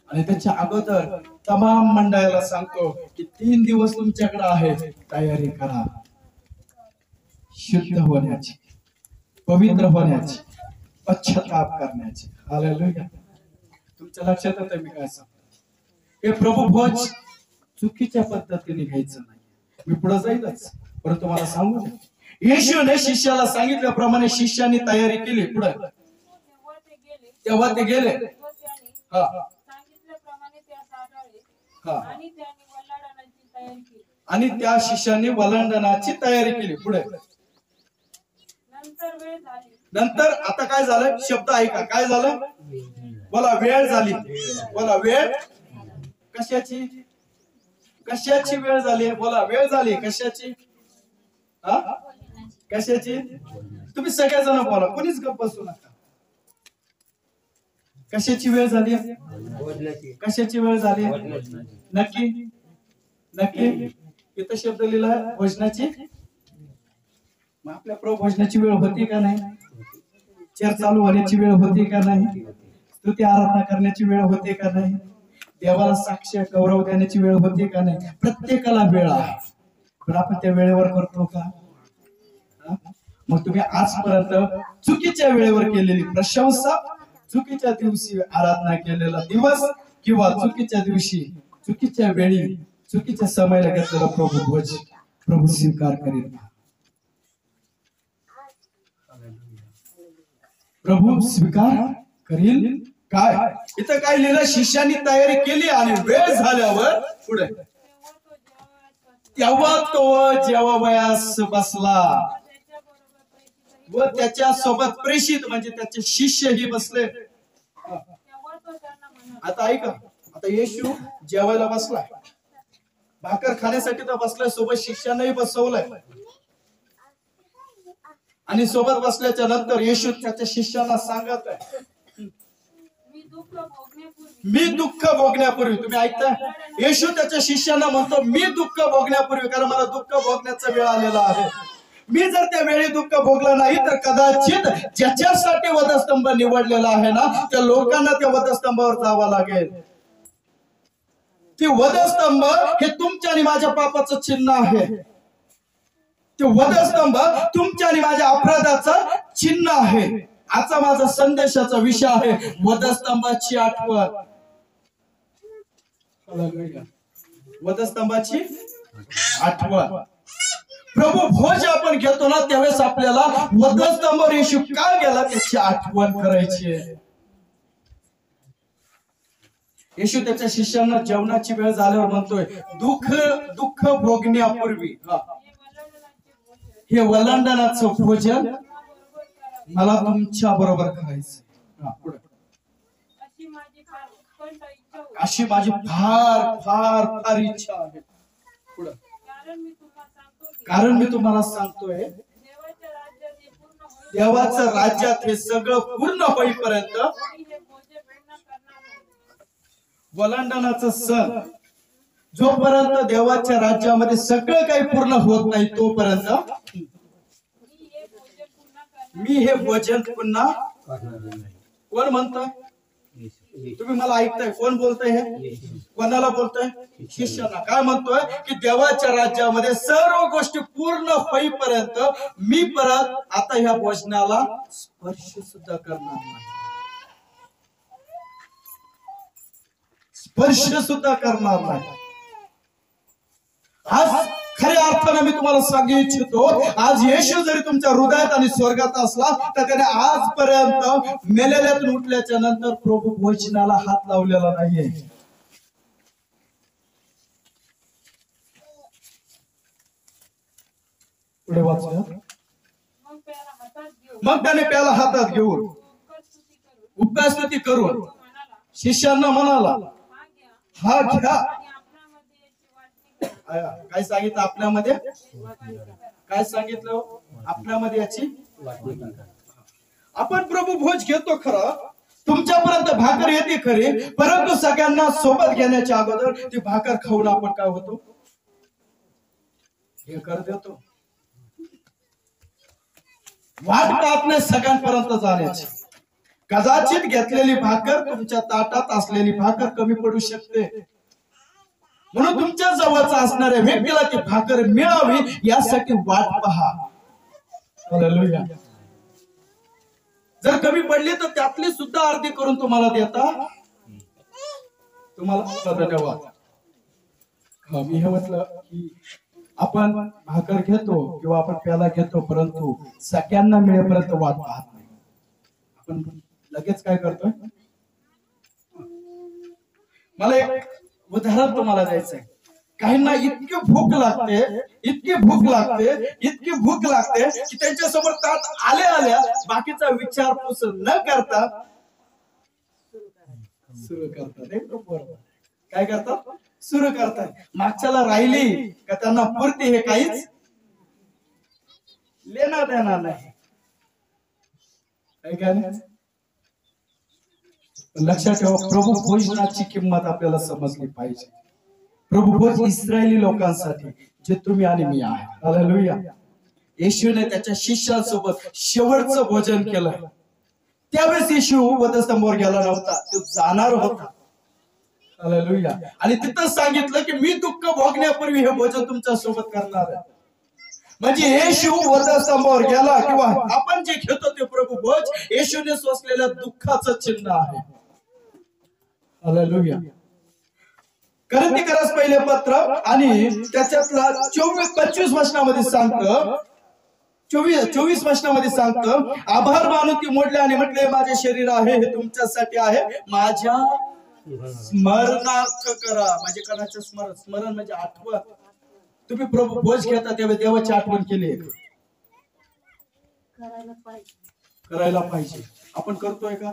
आणि त्याच्या अगोदर तमाम मंडळाला सांगतो की 3 दिवस तुमच्याकडे आहे, तयारी करा शुद्ध होण्याची, पवित्र होण्याची, पश्चाताप करण्याची. हालेलुया. तुमच्या लक्षात येतं मी काय सांगतो? हे प्रभू भोज चुकीच्या पद्धतीने घ्यायचं नाही. मी पुढे जाईलच, परंतु मला सांगू द्या. येशूने शिष्याला सांगितल्याप्रमाणे शिष्यांनी तयारी केली. पुढे तेव्हा ते गेले हा हा आणि त्या शिष्याने वलांडणाची तयारी केली. पुढे नंतर आता काय झालं? शब्द ऐका, काय झालं? बोला, वेळ झाली. बोला, वेळ कशाची? कशाची वेळ झाली? बोला, वेळ झाली कशाची? हा, कशाची? तुम्ही सगळेजण बोला, कोणीच गप्प बसू नका. कशाची वेळ झाली? कशाची वेळ झाली? नक्की नक्की इथं शब्द लिहिला भोजनाची. मग आपल्या प्रभू भोजनाची वेळ होती का नाही? चर्च चालू होण्याची वेळ होती का नाही? स्तुती आराधना करण्याची वेळ होती का नाही? देवाला साक्ष गौरव देण्याची वेळ होती का नाही? प्रत्येकाला वेळ आहे, पण आपण त्या वेळेवर करतो का? मग तुम्ही आजपर्यंत चुकीच्या वेळेवर केलेली प्रशंसा, चुकीच्या दिवशी आराधना केलेला दिवस, किंवा चुकीच्या दिवशी, चुकीच्या वेळी, चुकीच्या समयाला घेतलेला प्रभू भोज प्रभू स्वीकार करेल. प्रभू स्वीकार करील काय? इथं काय लिहिलं? शिष्यांनी तयारी केली आणि वेळ झाल्यावर पुढे तेव्हा तो जेवावयास बसला व त्याच्या सोबत प्रेषित म्हणजे त्याचे शिष्यही बसले. आता ऐका, आता येशू जेवायला बसलाय, भाकर खाण्यासाठी तर बसलाय, सोबत शिष्यांनाही बसवलंय. आणि सोबत बसल्याच्या नंतर येशू त्याच्या शिष्यांना सांगत आहे, मी दुःख भोगण्यापूर्वी, तुम्ही ऐकताय? येशू त्याच्या शिष्यांना म्हणतो, मी दुःख भोगण्यापूर्वी, कारण मला दुःख भोगण्याचा वेळ आलेला आहे. मी जर त्या वेळी दुःख भोगलं नाही तर कदाचित ज्याच्यासाठी वधस्तंभ निवडलेला आहे ना, त्या लोकांना त्या वधस्तंभावर जावं लागेल. ते वधस्तंभ हे तुमच्या आणि माझ्या पापाचं चिन्ह आहे. ते वधस्तंभ तुमच्या आणि माझ्या अपराधाचं चिन्ह आहे. आजचा माझा संदेशाचा विषय आहे वधस्तंभाची आठवण. वधस्तंभाची आठवण. प्रभू भोज आपण घेतो ना, त्यावेळेस आपल्याला वधस्तंभावर येशू का गेला त्याची आठवण करायची आहे. येशू त्याच्या शिष्यांना जेवणाची वेळ झाल्यावर म्हणतोय, दुःख भोगण्यापूर्वी हे वलांडणाचं भोजन मला तुमच्या बरोबर करायचं. अशी माझी फार फार फार इच्छा आहे. पुढे कारण मी तुम्हाला सांगतोय, देवाच्या राज्यात हे सगळं पूर्ण होईपर्यंत वलांडणाचा सण जोपर्यंत देवाच्या राज्यामध्ये सगळं काही पूर्ण होत नाही तोपर्यंत मी हे भोजन पुन्हा. कोण म्हणतोय? तुम्ही मला ऐकताय? कोण बोलतोय? हे कोणाला बोलतोय? शिष्यांना. काय म्हणतोय? की देवाच्या राज्यामध्ये सर्व गोष्टी पूर्ण होईपर्यंत मी परत आता ह्या भोजनाला स्पर्श सुद्धा करणार नाही. स्पर्श सुद्धा करणार नाही. आज खऱ्या अर्थ असताना मी तुम्हाला सांगू इच्छितो, आज येशू जरी तुमच्या हृदयात आणि स्वर्गात असला तर त्याने आजपर्यंत मेलेल्यातून उठल्याच्या नंतर प्रभू भोजनाला हात लावलेला नाहीये. पुढे वाचूया. मग प्याला हातात घेऊन मग त्याने प्याला हातात घेऊन उपस्थिती करून उपासना करून तो म्हणाला, शिष्यांना म्हणाला, हा घ्या हा घ्या. आणि आपणामध्ये याची वाटणी करा. काय सांगितलं आपल्यामध्ये? वाटणी करा. काय सांगितलं आपल्यामध्ये याची? आपण प्रभू भोज घेतो खरं, तुमच्यापर्यंत भाकर येते खरी, परंतु सगळ्यांना सोबत घेण्याच्या अगोदर ती भाकर खाऊन आपण काय होतो? हे कर देतो. वाट पाहत नाही सगळ्यांपर्यंत जाण्याची. कदाचित घेतलेली भाकर तुमच्या ताटात असलेली भाकर कमी पडू शकते, म्हणून तुमच्या जवळचा असणाऱ्या व्यक्तीला ती भाकर मिळावी यासाठी वाट पहा. हालेलुया. जर कमी पडली तर त्यातली सुद्धा अर्धी करून तुम्हाला देता. तुम्हाला धन्यवाद. मी हे म्हटलं की आपण भाकर घेतो किंवा आपण प्याला घेतो, परंतु सगळ्यांना मिळेपर्यंत वाट पाहत नाही. आपण लगेच काय करतोय? मला एक उदाहरण तुम्हाला द्यायचंय. काहींना इतकी भूक लागते, इतकी भूक लागते, इतकी भूक लागते की त्यांच्या समोर ताट आल्या बाकीचा विचारपूस न करता सुरू करतात. बरोबर. काय करतात? सुरू करतात. मागच्याला राहिली का त्यांना पुरते हे काहीच लेना देणार नाही. लक्षात ठेवा, प्रभू भोजनाची किंमत आपल्याला समजली पाहिजे. प्रभू भोज इस्रायली लोकांसाठी जे तुम्ही आणि मी आहे. हालेलुया. येशूने त्याच्या शिष्यांसोबत शेवटचं भोजन केलं. त्यावेळेस येशू वधस्तंभावर गेला नव्हता, तो जाणार होता. हालेलुया. आणि तिथं सांगितलं की मी दुःख भोगण्यापूर्वी हे भोजन तुमच्या सोबत करणार आहे. म्हणजे येशू वधस्तंभावर गेला किंवा आपण जे घेतो ते प्रभू भोज येशूने सोसलेल्या दुःखाचं चिन्ह आहे. हालेलुया. कोरिन्थीकरास पहिले पत्र आणि त्याच्यातला 24-25 वचनामध्ये सांगतं, 24 वचनामध्ये सांगतं, आभार मानून ती मोडले आणि म्हटले, माझे शरीर आहे हे तुमच्यासाठी आहे, माझ्या स्मरणार्थ करा. म्हणजे कोणाचं स्मरण? स्मरण म्हणजे आठवण. तुम्ही प्रभू भोज घेता तेव्हा देवाची आठवण केली करायला पाहिजे. आपण करतोय का?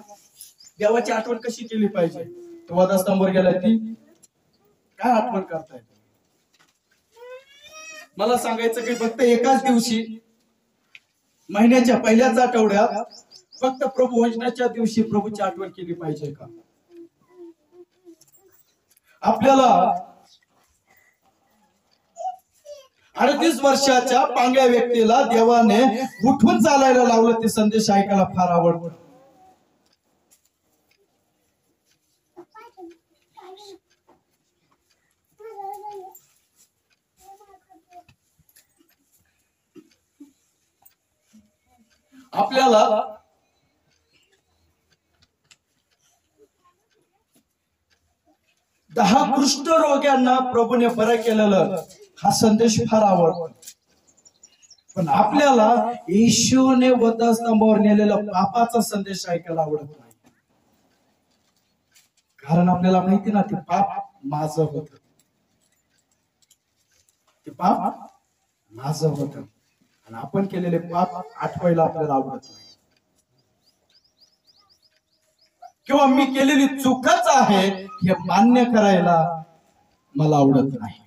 देवाची आठवण कशी केली पाहिजे? तो वधस्तंभावर गेला, ती काय आठवण करताय? मला सांगायचं की फक्त एकाच दिवशी महिन्याच्या पहिल्याच आठवड्यात फक्त प्रभू भोजनाच्या दिवशी प्रभूची आठवण केली पाहिजे का? आपल्याला 38 वर्षाच्या पांगळ्या व्यक्तीला देवाने उठून चालायला लावलं. ते संदेश ऐकायला फार आवडतं. आपल्याला दहा कुष्ठ रोग्यांना प्रभूने बरं केलेलं हा संदेश फार आवडतो. पण आपल्याला येशूने वधस्तंभावर नेलेला पापाचा संदेश ऐकायला आवडत नाही. कारण आपल्याला माहिती ना, ते पाप माझं होत, ते पाप माझं होत, आणि आपण केलेले पाप आठवायला आपल्याला आवडत नाही. किंवा मी केलेली चूकच आहे हे मान्य करायला मला आवडत नाही.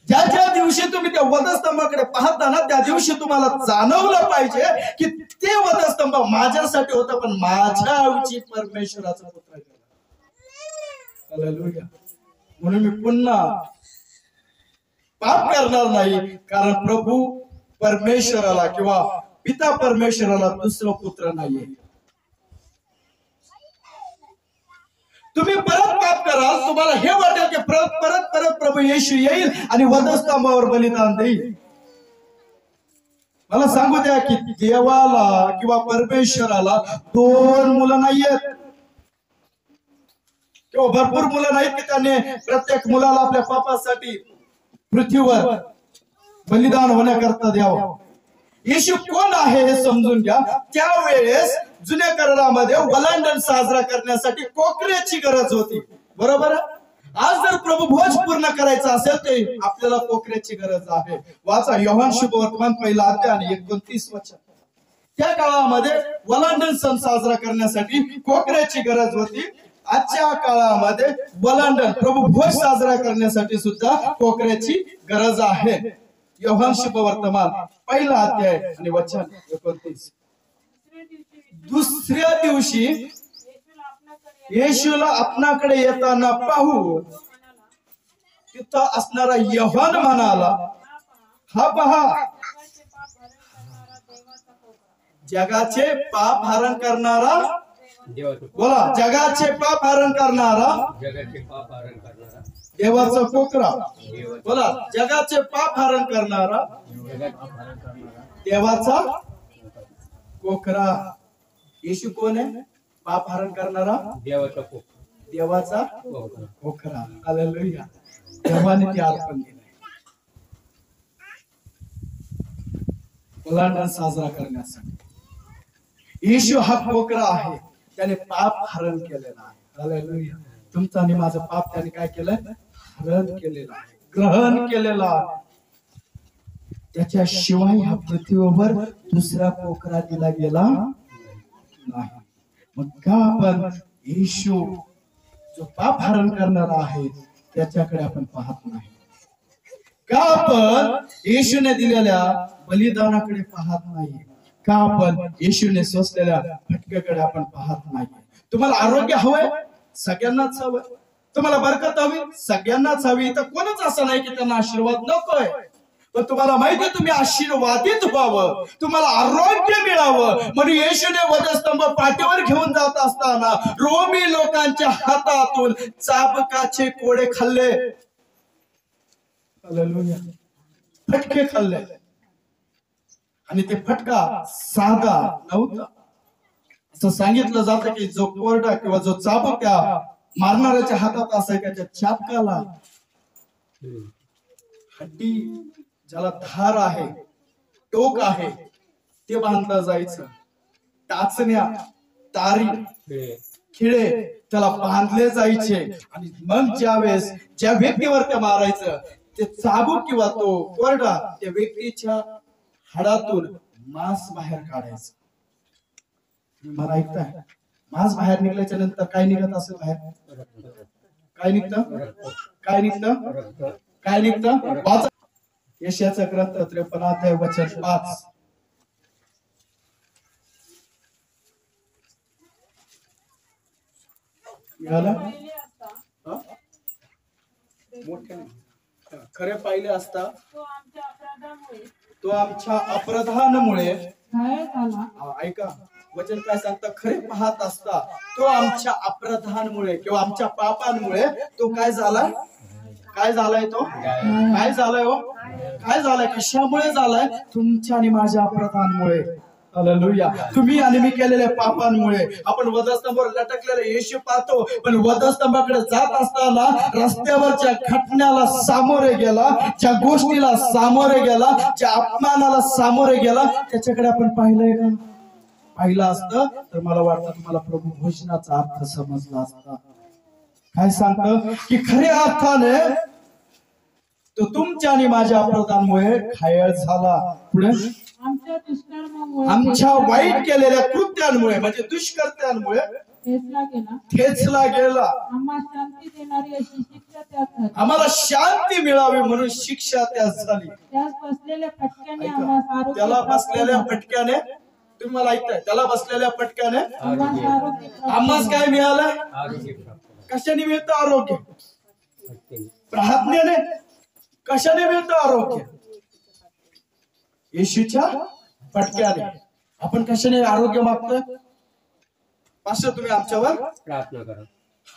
ज्या ज्या दिवशी तुम्ही त्या वधस्तंभाकडे पाहता ना, त्या दिवशी तुम्हाला जाणवलं पाहिजे की ते वधस्तंभ माझ्यासाठी होता, पण माझ्या ऐवजी परमेश्वराचा पुत्र केला. हालेलुया. म्हणून मी पुन्हा पाप करणार नाही, कारण प्रभू परमेश्वराला किंवा पिता परमेश्वराला दुसरा पुत्र नाहीये. तुम्ही परत पाप कराल, तुम्हाला हे वाटेल की परत प्रभू येशू येईल आणि वधस्तंभावर बलिदान देईल. मला सांगू द्या की देवाला किंवा परमेश्वराला दोन मुलं नाहीयेत. किंवा भरपूर मुलं नाहीत की त्यांनी प्रत्येक मुलाला आपल्या पापासाठी पृथ्वीवर बलिदान होण्याकरता द्यावं. येशू कोण आहे हे समजून घ्या. त्यावेळेस जुन्या करारामध्ये वलांडण साजरा करण्यासाठी कोकऱ्याची गरज होती. बरोबर. आज जर प्रभू भोज पूर्ण करायचा असेल तर आपल्याला कोकऱ्याची गरज आहे. वाचा योहान शुभवर्तमान 1 अध्याय आणि 29 वचन. त्या काळामध्ये वलांडण सण साजरा करण्यासाठी कोकऱ्याची गरज होती. आजच्या काळामध्ये वलांडण प्रभू भोज साजरा करण्यासाठी सुद्धा कोकऱ्याची गरज आहे. योहान शुभवर्तमान 1 अध्याय आणि वचन 29. दुसऱ्या दिवशी येशूला आपणाकडे येताना पाहू तिथं असणारा योहान म्हणाला, हा पहा जगाचे पाप हरण करणारा. बोला, जगाचे पाप हरण करणारा देवाचा कोकरा. बोला, जगाचे पाप हरण करणारा देवाचा कोकरा. येशू कोण आहे? पाप हरण करणारा देवाचा कोकरा. हालेलुया. देवाने ते अर्पण केलंय ओलांडण साजरा करण्यासाठी. येशू हा कोकरा आहे. त्याने पाप हरण केलेला आहे. हालेलुया. तुमचं आणि माझं पाप त्याने काय केलंय? हरण केलेलं आहे, ग्रहण केलेलं आहे. त्याच्याशिवाय ह्या पृथ्वीवर दुसरा कोकरा दिला गेला नाही. मग का आपण येशू जो पाप हरण करणारा आहे त्याच्याकडे आपण पाहत नाही? का आपण येशूने दिलेल्या बलिदानाकडे पाहत नाही? का आपण येशूने सोसलेल्या फटक्याकडे आपण पाहत नाही? तुम्हाला आरोग्य हवंय? सगळ्यांनाच हवंय. तुम्हाला बरकत हवी? सगळ्यांनाच हवी. तर कोणच असं नाही की त्यांना आशीर्वाद नकोय. पण तुम्हाला माहिती आहे तुम्ही आशीर्वादित व्हावं, तुम्हाला आरोग्य मिळावं म्हणून येशूने वधस्तंभ पाठीवर घेऊन जात असताना रोमी लोकांच्या हातातून चाबकाचे कोडे खाल्ले. हालेलुया. फटके खाल्ले. आणि ते फटका साधा नव्हता. असं सांगितलं जातं की जो कोरडा किंवा जो चाबूक त्या मारणाऱ्याच्या हातात असायचा त्या चाबकाला हड्डी ज्याला धार आहे, टोक आहे, ते बांधलं जायचं. टाचण्या, तारी, खिळे त्याला बांधले जायचे. आणि मग ज्यावेळेस ज्या व्यक्तीवर ते मारायचं ते चाबूक किंवा तो कोरडा त्या व्यक्तीच्या हाडातून मांस बाहेर काढायचं. मला ऐकताय? मांस बाहेर निघल्याच्या नंतर काय निघत असेल बाहेर? काय निघतं? काय निघतं? काय निघतं? यशाचा ग्रंथ 53 अध्याय वचन 5. खरे पाहिले असता तो आमच्या अपराधामुळे ऐका वचन काय सांगता? खरे पाहत असता तो आमच्या अपराधांमुळे किंवा आमच्या पापांमुळे तो काय झाला? काय झालाय? तो काय झालाय? हो काय झालाय? कशामुळे झालाय? तुमच्या आणि माझ्या अपराधांमुळे. हालेलुया. तुम्ही आणि मी केलेल्या पापांमुळे. आपण वधस्तंभावर लटकलेले येशू पाहतो, पण वधस्तंभाकडे जात असताना रस्त्यावरच्या घटनेला सामोरे गेला, ज्या गोष्टीला सामोरे गेला, ज्या अपमानाला सामोरे गेला, त्याच्याकडे आपण पाहिलंय का? पाहिलं असतं तर मला वाटतं तुम्हाला प्रभू भोजनाचा अर्थ समजला असता. काय सांगतं की खऱ्या अर्थाने तो तुमच्या आणि माझ्या अपराधांमुळे घायल झाला. पुढे आमच्या वाईट केलेल्या कृत्यांमुळे म्हणजे दुष्कर्त्यांमुळे ठेचला गेला. आम्हाला शांती मिळावी म्हणून शिक्षा त्यास झाली. त्याला बसलेल्या फटक्याने तुम्ही मला ऐकताय? त्याला बसलेल्या फटक्याने आम्हास काय मिळालं? कशाने मिळतं आरोग्य? प्रार्थनेने. कशाने मिळतं आरोग्य? येशूच्या फटक्याने. आपण कशाने आरोग्य मागतोय? पास्टर तुम्ही आमच्यावर प्रार्थना करा.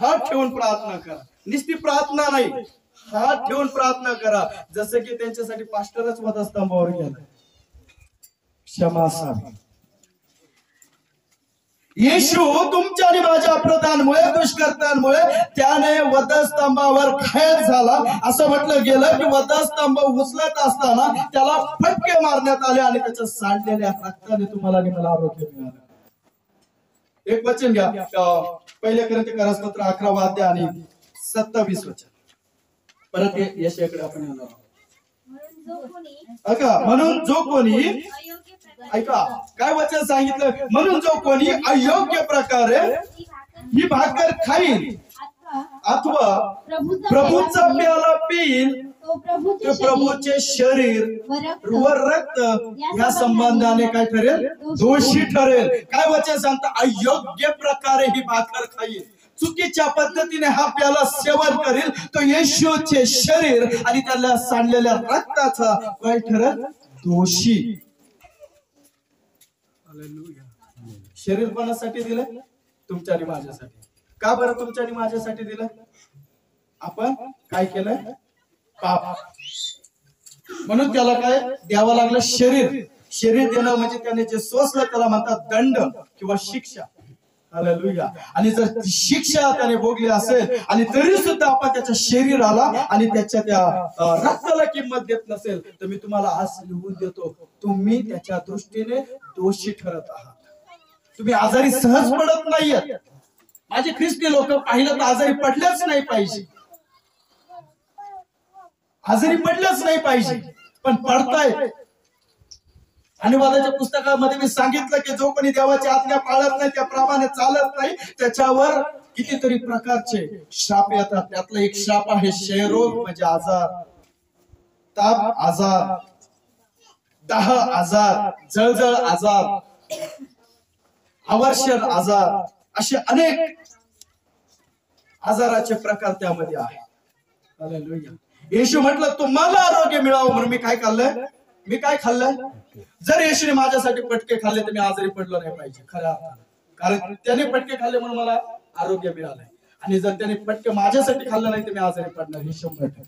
हात ठेवून प्रार्थना करा. नुसती प्रार्थना नाही, हात ठेवून प्रार्थना करा. जसं की त्यांच्यासाठी पास्टरच वधस्तंभावर गेला. क्षमा असावी. येशू तुमच्या आणि माझ्या अपराध दुष्कर्त्यांमुळे त्याने वधस्तंभावर खैद झाला. असं म्हटलं गेलं की वधस्तंभ उचलत असताना त्याला फटके मारण्यात आले आणि त्याच्या सांडलेल्या रक्ताने तुम्हाला आणि मला आरोग्य मिळालं. एक वचन घ्या, पहिल्या कोरिन्थीकर 11 अध्याय आणि 27 वचन. परत यशाकडे आपण येणार आहोत. म्हणून जो कोणी ऐका काय वचन सांगितलं, म्हणून जो कोणी अयोग्य प्रकारे ही भाकर खाईल अथवा प्रभूचा प्याला पिईल तो प्रभूचे शरीर व रक्त या संबंधाने काय ठरेल, दोषी ठरेल. काय वचन सांगतं, अयोग्य प्रकारे ही भाकर खाईल, चुकीच्या पद्धतीने हा प्याला सेवन करेल तो येशूचे शरीर आणि त्याला सांडलेल्या रक्ताचा काय ठरेल, दोषी. शरीर कोणासाठी दिलं, तुमच्या आणि माझ्यासाठी. का बरं तुमच्या आणि माझ्यासाठी दिलं, आपण काय केलंय, पाप. म्हणून त्याला काय द्यावं लागलं, शरीर देणं म्हणजे त्याने जे सोसलं त्याला म्हणतात दंड किंवा शिक्षा. हालेलुया. आणि जर शिक्षा त्याने भोगली असेल आणि तरी सुद्धा आपण त्याच्या शरीराला आणि त्याच्या त्या रक्ताला किंमत देत नसेल तर मी तुम्हाला आज लिहून देतो, तुम्ही त्याच्या दृष्टीने दोषी ठरत आहात. तुम्ही आजारी सहज पडत नाहीयेत. माझे ख्रिस्ती लोक पाहिलं तर आजारी पडलेच नाही पाहिजे, आजारी पडलेच नाही पाहिजे, पण पडताय. अनुवादाच्या पुस्तकामध्ये मी सांगितलं की जो कोणी देवाची आज्ञा पाळत नाही, त्याप्रमाणे चालत नाही, त्याच्यावर कितीतरी प्रकारचे श्राप येतात. त्यातला एक श्राप आहे क्षयरोग म्हणजे आजार, ताप आजार, दाह आजार, जळजळ आजार, अवर्षण आजार, असे अनेक आजाराचे प्रकार त्यामध्ये आहेत. हालेलुया. येशू म्हटलं तुम्हाला आरोग्य मिळावं म्हणून मी काय खाल्लंय, मी काय खाल्लंय. जर येशूने माझ्यासाठी पटके खाल्ले तर मी आजारी पडलो नाही पाहिजे खऱ्या अर्थाने, कारण त्याने पटके खाल्ले म्हणून मला आरोग्य मिळालंय. आणि जर त्याने पटके माझ्यासाठी खाल्लं नाही तर मी आजारी पडणार, हे 100%.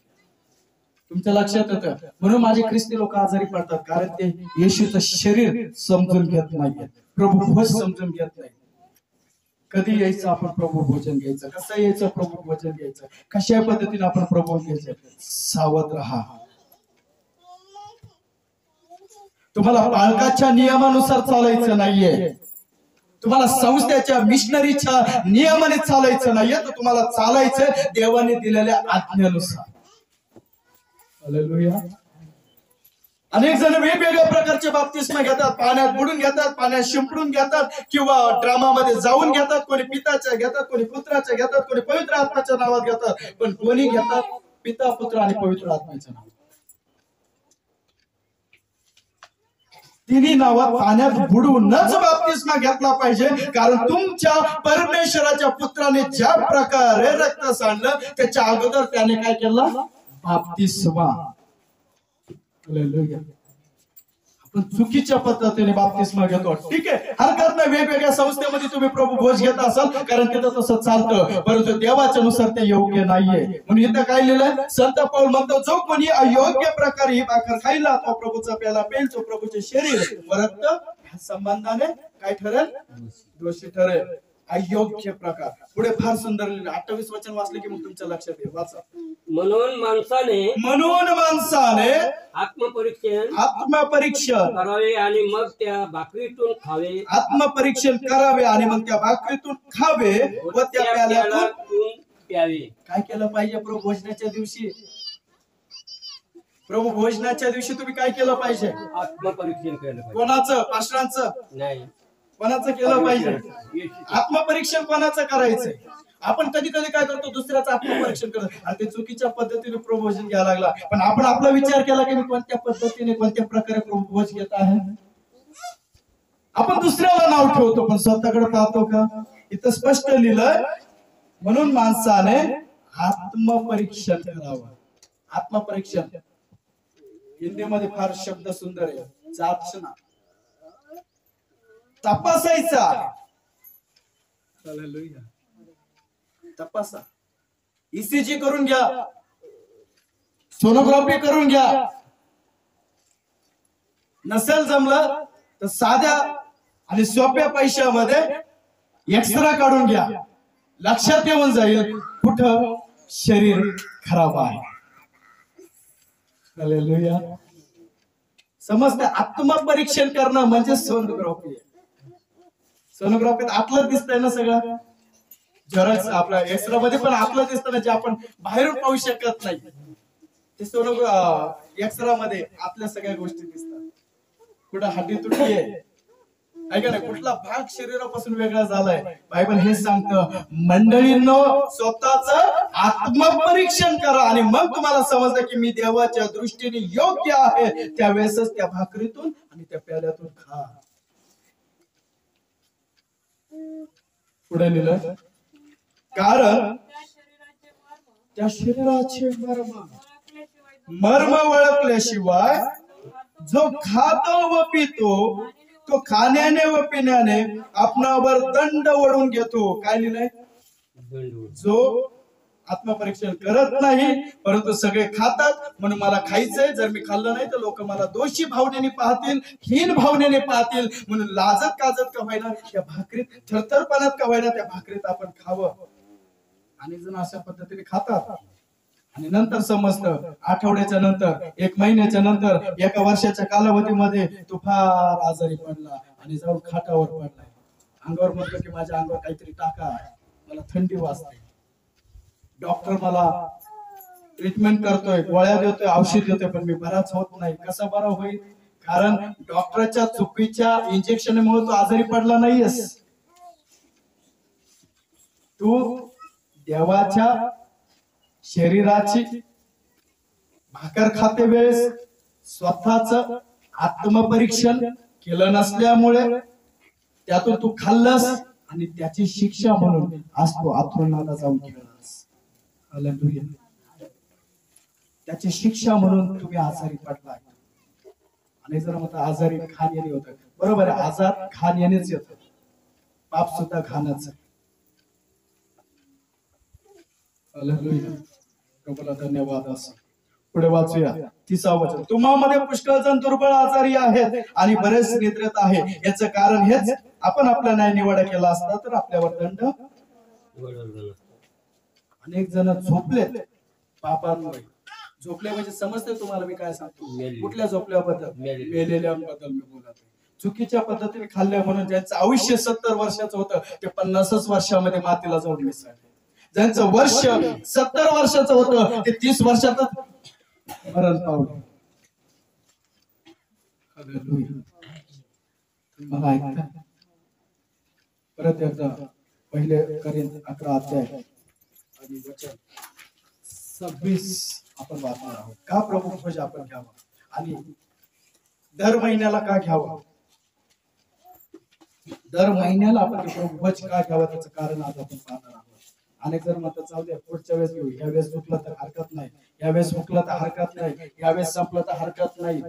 तुमच्या लक्षात येतं. म्हणून माझे ख्रिस्ती लोक आजारी पडतात, कारण ते येशूचं शरीर समजून घेत नाहीये, प्रभू भोज समजून घेत नाही. कधी यायचं आपण प्रभू भोजन घ्यायचं, कसं यायचं प्रभू भोजन घ्यायचं, कशा पद्धतीने आपण प्रभू घ्यायचं. सावध राहा. तुम्हाला पालकाच्या नियमानुसार चालायचं नाहीये, तुम्हाला संस्थेच्या मिशनरीच्या नियमाने चालायचं नाहीये, तर तुम्हाला चालायचं देवाने दिलेल्या आज्ञेनुसार. हालेलुया. अनेक जण वेगवेगळ्या प्रकारचे बाप्तिस्मा घेतात, पाण्यात बुडून घेतात, पाण्यात शिंपडून घेतात किंवा ड्रामामध्ये जाऊन घेतात. कोणी पिताच्या घेतात, कोणी पुत्राच्या घेतात, कोणी पवित्र आत्म्याच्या नावात घेतात, पण कोणी घेतात पिता, पुत्र आणि पवित्र आत्म्याच्या नावात. तिन्ही नावात पाण्यात बुडूनच बाप्तिस्मा घेतला पाहिजे, कारण तुमच्या परमेश्वराच्या पुत्राने ज्या प्रकारे रक्त सांडलं त्याच्या अगोदर त्याने काय केलं, बाप्तिस्मा. हालेलुया. आपण चुकीच्या पद्धतीने बाप्तिस्मा घेतो. ठीक आहे, हरकत नाही, वेगवेगळ्या संस्थेमध्ये तुम्ही प्रभू भोज घेत असाल कारण तिथं तसं चालतं, परंतु देवाच्या नुसार ते योग्य नाहीये. म्हणून इथं काय लिहिलंय, संत पाऊल म्हणतो जो कोणी अयोग्य प्रकारे ही भाकर खायला तो प्रभूचा प्याला पेल, तो प्रभूचे शरीर व रक्त ह्या संबंधाने काय ठरेल, दोषी ठरेल. अयोग्य प्रकार. पुढे फार सुंदर लिहिलं, 28 वचन वाचले की मग तुमच्या लक्षात येईल. वाचा. म्हणून माणसाने आत्मपरीक्षण करावे आणि मग त्या भाकरीतून खावे. आत्मपरीक्षण करावे आणि मग त्या भाकरीतून खावे व त्या प्याल्यातून प्यावे. काय केलं पाहिजे प्रभू भोजनाच्या दिवशी, प्रभू भोजनाच्या दिवशी तुम्ही काय केलं पाहिजे, आत्मपरीक्षण केलं पाहिजे. कोणाचं, पास्टरांचं नाही, कोणाचं केलं पाहिजे, आत्मपरीक्षण कोणाचं करायचंय. आपण कधी कधी काय करतो, दुसऱ्याचं आत्मपरीक्षण करतो आणि ते चुकीच्या पद्धतीने प्रभोजन घ्यायला लागला. पण आपण आपला विचार केला की मी कोणत्या पद्धतीने कोणत्या प्रकारे प्रभोज घेत आहे. आपण दुसऱ्याला नाव ठेवतो पण स्वतःकडे पाहतो का. इथं स्पष्ट लिहिलं, म्हणून माणसाने आत्मपरीक्षण करावं. आत्मपरीक्षण हिंदीमध्ये फार शब्द सुंदर आहे, जाचना, तपासायचा. हालेलुया. तपासा. ईसीजी करून घ्या, सोनोग्राफी करून घ्या, नसेल जमलं तर साध्या आणि सोप्या पैशामध्ये एक्सरा काढून घ्या. लक्षात येऊन जाईल कुठं शरीर खराब आहे. हालेलुया. समजते. आत्मपरीक्षण करणं म्हणजे सोनोग्राफी. सोनोग्राफीत आतलं दिसतंय ना सगळं. झेरॉक्स आपला एक्सरे मध्ये पण आतलं दिसतं ना, जे आपण बाहेरून पाहू शकत नाही ते एक्सरे मध्ये आतल्या सगळ्या गोष्टी दिसतात. कुठं हड्डी तुटली आहे का नाही, कुठला भाग शरीरापासून वेगळा झालाय. बायबल हे सांगतं मंडळींनो स्वतःच आत्मपरीक्षण करा आणि मग तुम्हाला समजतं की मी देवाच्या दृष्टीने योग्य आहे. त्यावेळेसच त्या भाकरीतून आणि त्या प्याल्यातून खा. पुढे लिहिलं कारण त्या शरीराचे मर्म ओळखल्याशिवाय जो खातो व पितो तो खाण्याने व पिण्याने आपणावर दंड ओढून घेतो. काय लिहिलंय? जो आत्मपरीक्षण करत नाही परंतु सगळे खातात म्हणून मला खायचंय, जर मी खाल्लं नाही तर लोक मला दोषी भावनेने पाहतील, हीन भावनेने पाहतील, म्हणून लाजत काजत का व्हायना त्या भाकरीत, थरथरपणात का व्हायना त्या भाकरीत आपण खावं. आणि जण अशा पद्धतीने खातात आणि नंतर समजतं आठवड्याच्या नंतर, एक महिन्याच्या नंतर, एका वर्षाच्या कालावधीमध्ये तो फार आजारी पडला आणि जाऊन खाटावर पडलाय. अंगावर म्हटलं की माझ्या अंगावर काहीतरी टाका, मला थंडी वाजते. डॉक्टर मला ट्रीटमेंट करतोय, गोळ्या देतोय, औषध देतोय, पण मी बराच होत नाही. कसा बरा होईल? कारण डॉक्टरच्या चुकीच्या इंजेक्शनमुळे तो आजारी पडला नाहीयेस. तू देवाच्या शरीराची भाकर खाते वेळेस स्वतःच आत्मपरीक्षण केलं नसल्यामुळे त्यातून तू खाल्लंस आणि त्याची शिक्षा म्हणून आज तू आथरुणाला जाऊन खेळलास. हालेलुया. त्याची शिक्षा म्हणून तुम्ही आजारी पडलाय. आणि जर मग आजारी खाण येणे होत, बरोबर आहे, आजार खाण येणेच येत, पाप सुद्धा खाणच आहे. हालेलुया. प्रभूला धन्यवाद. असं पुढे वाचूया 30 वचन. तुम्हामध्ये पुष्कळ जण दुर्बळ आजारी आहेत आणि बरेच निद्रेत आहे. याचं कारण हेच, आपण आपला न्याय निवडा केला असता तर आपल्यावर दंड. अनेक जण झोपलेत पापांमुळे. झोपले म्हणजे समजते तुम्हाला मी काय सांगतो? कुठल्या झोपल्याबद्दल? मेलेल्याबद्दल मी बोलत आहे. चुकीच्या पद्धतीने खाल्ल्या म्हणून ज्यांचं आयुष्य 70 वर्षाचं होतं ते 50 वर्षामध्ये मातीला जाऊन मिसळले. ज्यांचं वर्ष 70 वर्षाचं होतं ते 30 वर्षातच मरण पावलं. मला ऐकता? परत एकदा पहिले करीन 11 अध्याय आणि वचन 26 आपण वाचणार आहोत. का प्रभू भोज आपण घ्यावा आणि दर महिन्याला का घ्यावं? दर महिन्याला आपण प्रभू भोज का घ्यावा त्याचं कारण आज आपण पाहणार आहोत. अनेक जर म्हणतात जाऊ द्या पुढच्या वेळेस घेऊ, या वेळेस झोपलं तर हरकत नाही, या वेळेस भुकलं तर हरकत नाही, या वेळेस संपलं तर हरकत नाही,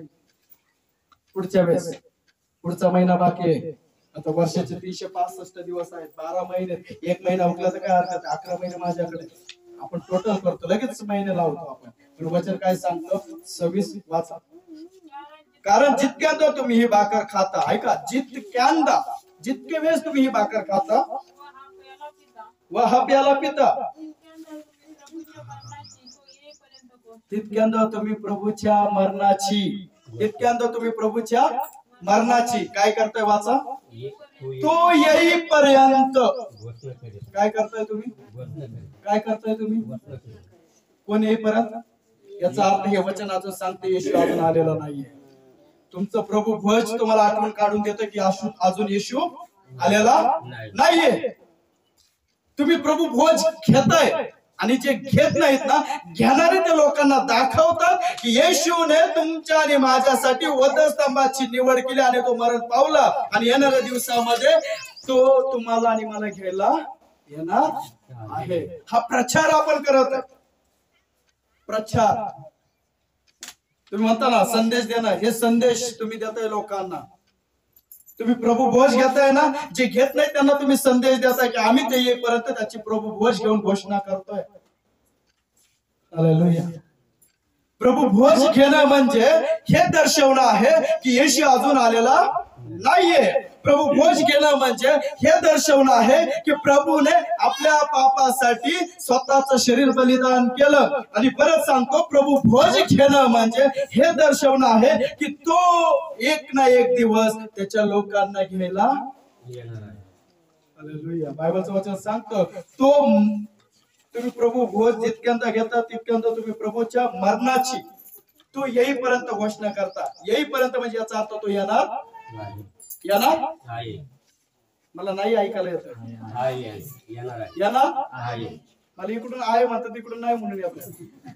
पुढच्या वेळेस, पुढचा महिना बाकी आहे. आता वर्षाचे 365 दिवस आहेत, 12 महिने, एक महिना हुकला तर काय हरकत आहे, 11 महिने माझ्याकडे. आपण टोटल करतो, लगेच महिने लावतो आपण. पण वचन काय सांगतो? 26 वाचा. कारण जितक्यांदा तुम्ही ही भाकर खाता, ऐका, जितक्यांदा, जितके वेळेस तुम्ही ही भाकर खाता व हा प्याला पिता तितक्यांदा तुम्ही प्रभूच्या मरणाची, तितक्यांदा तुम्ही प्रभूच्या मरणाची काय करताय? वाचा. तो येईपर्यंत काय करताय तुम्ही? काय करताय तुम्ही? कोण येईपर्यंत? याचा अर्थ हे वचन अजून सांगते येशू अजून आलेला नाहीये. तुमचं प्रभू भोज तुम्हाला आठवण काढून देतो की अजून येशू आलेला नाहीये. तुम्ही प्रभू भोज घेताय आणि जे घेत नाहीत ना, घेणारे त्या लोकांना दाखवतात की येशूने तुमच्या आणि माझ्यासाठी वधस्तंभाची निवड केली आणि तो मरण पावला आणि येणाऱ्या दिवसामध्ये तो तुम्हाला आणि मला घ्यायला येणार आहे. हा प्रचार आपण करत आहे. प्रचार तुम्ही म्हणता ना संदेश देणं, हे संदेश तुम्ही देताय लोकांना. तुम्ही प्रभू भोज घेताय ना, जे घेत नाही त्यांना तुम्ही संदेश देताय की आम्ही ते येईपर्यंत त्याची प्रभू भोज घेऊन घोषणा करतोय. हालेलुया. प्रभू भोज घेणं म्हणजे हे दर्शवणं आहे की येशू अजून आलेला नाहीये. प्रभू भोज घेणं म्हणजे हे दर्शवणं आहे की प्रभूने आपल्या पापासाठी स्वतःचं शरीर बलिदान केलं. आणि परत सांगतो, प्रभू भोज घेणं म्हणजे हे दर्शवणं आहे की तो एक ना एक दिवस त्याच्या लोकांना घ्यायला येणार आहे. हालेलुया. बायबलचं वचन सांगतं, तो तुम्ही प्रभू भोज जितक्यांदा घेता तितक्यांदा तुम्ही प्रभूच्या मरणाची तो येईपर्यंत घोषणा करता. येईपर्यंत म्हणजे याचा अर्थ तो येणार आहे. येणार. आहे. मला नाही ऐकायला येत. आहे. येणार आहे. येणार. आहे. मला इकडून आहे म्हणतात, तिकडून नाही म्हणून आपल्याला.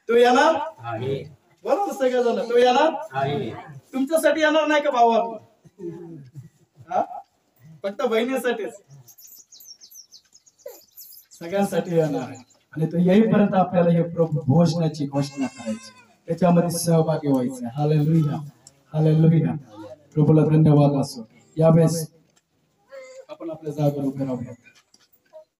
तो येणार. आहे. बरोबर सगळं झालं. तो येणार. आहे. तुमच्यासाठी येणार नाही का भावा? हा? फक्त बहिणीसाठीच. सगळ्यांसाठी येणार आहे. आणि तो येईपर्यंत आपल्याला हे प्रभू भोजनाची घोषणा करायची, त्याच्यामध्ये सहभागी व्हायचं. हालेलुया. हालेलुया. प्रभूला धन्यवाद असो. यावेळेस आपण आपल्या जागेवर उभे राहूया.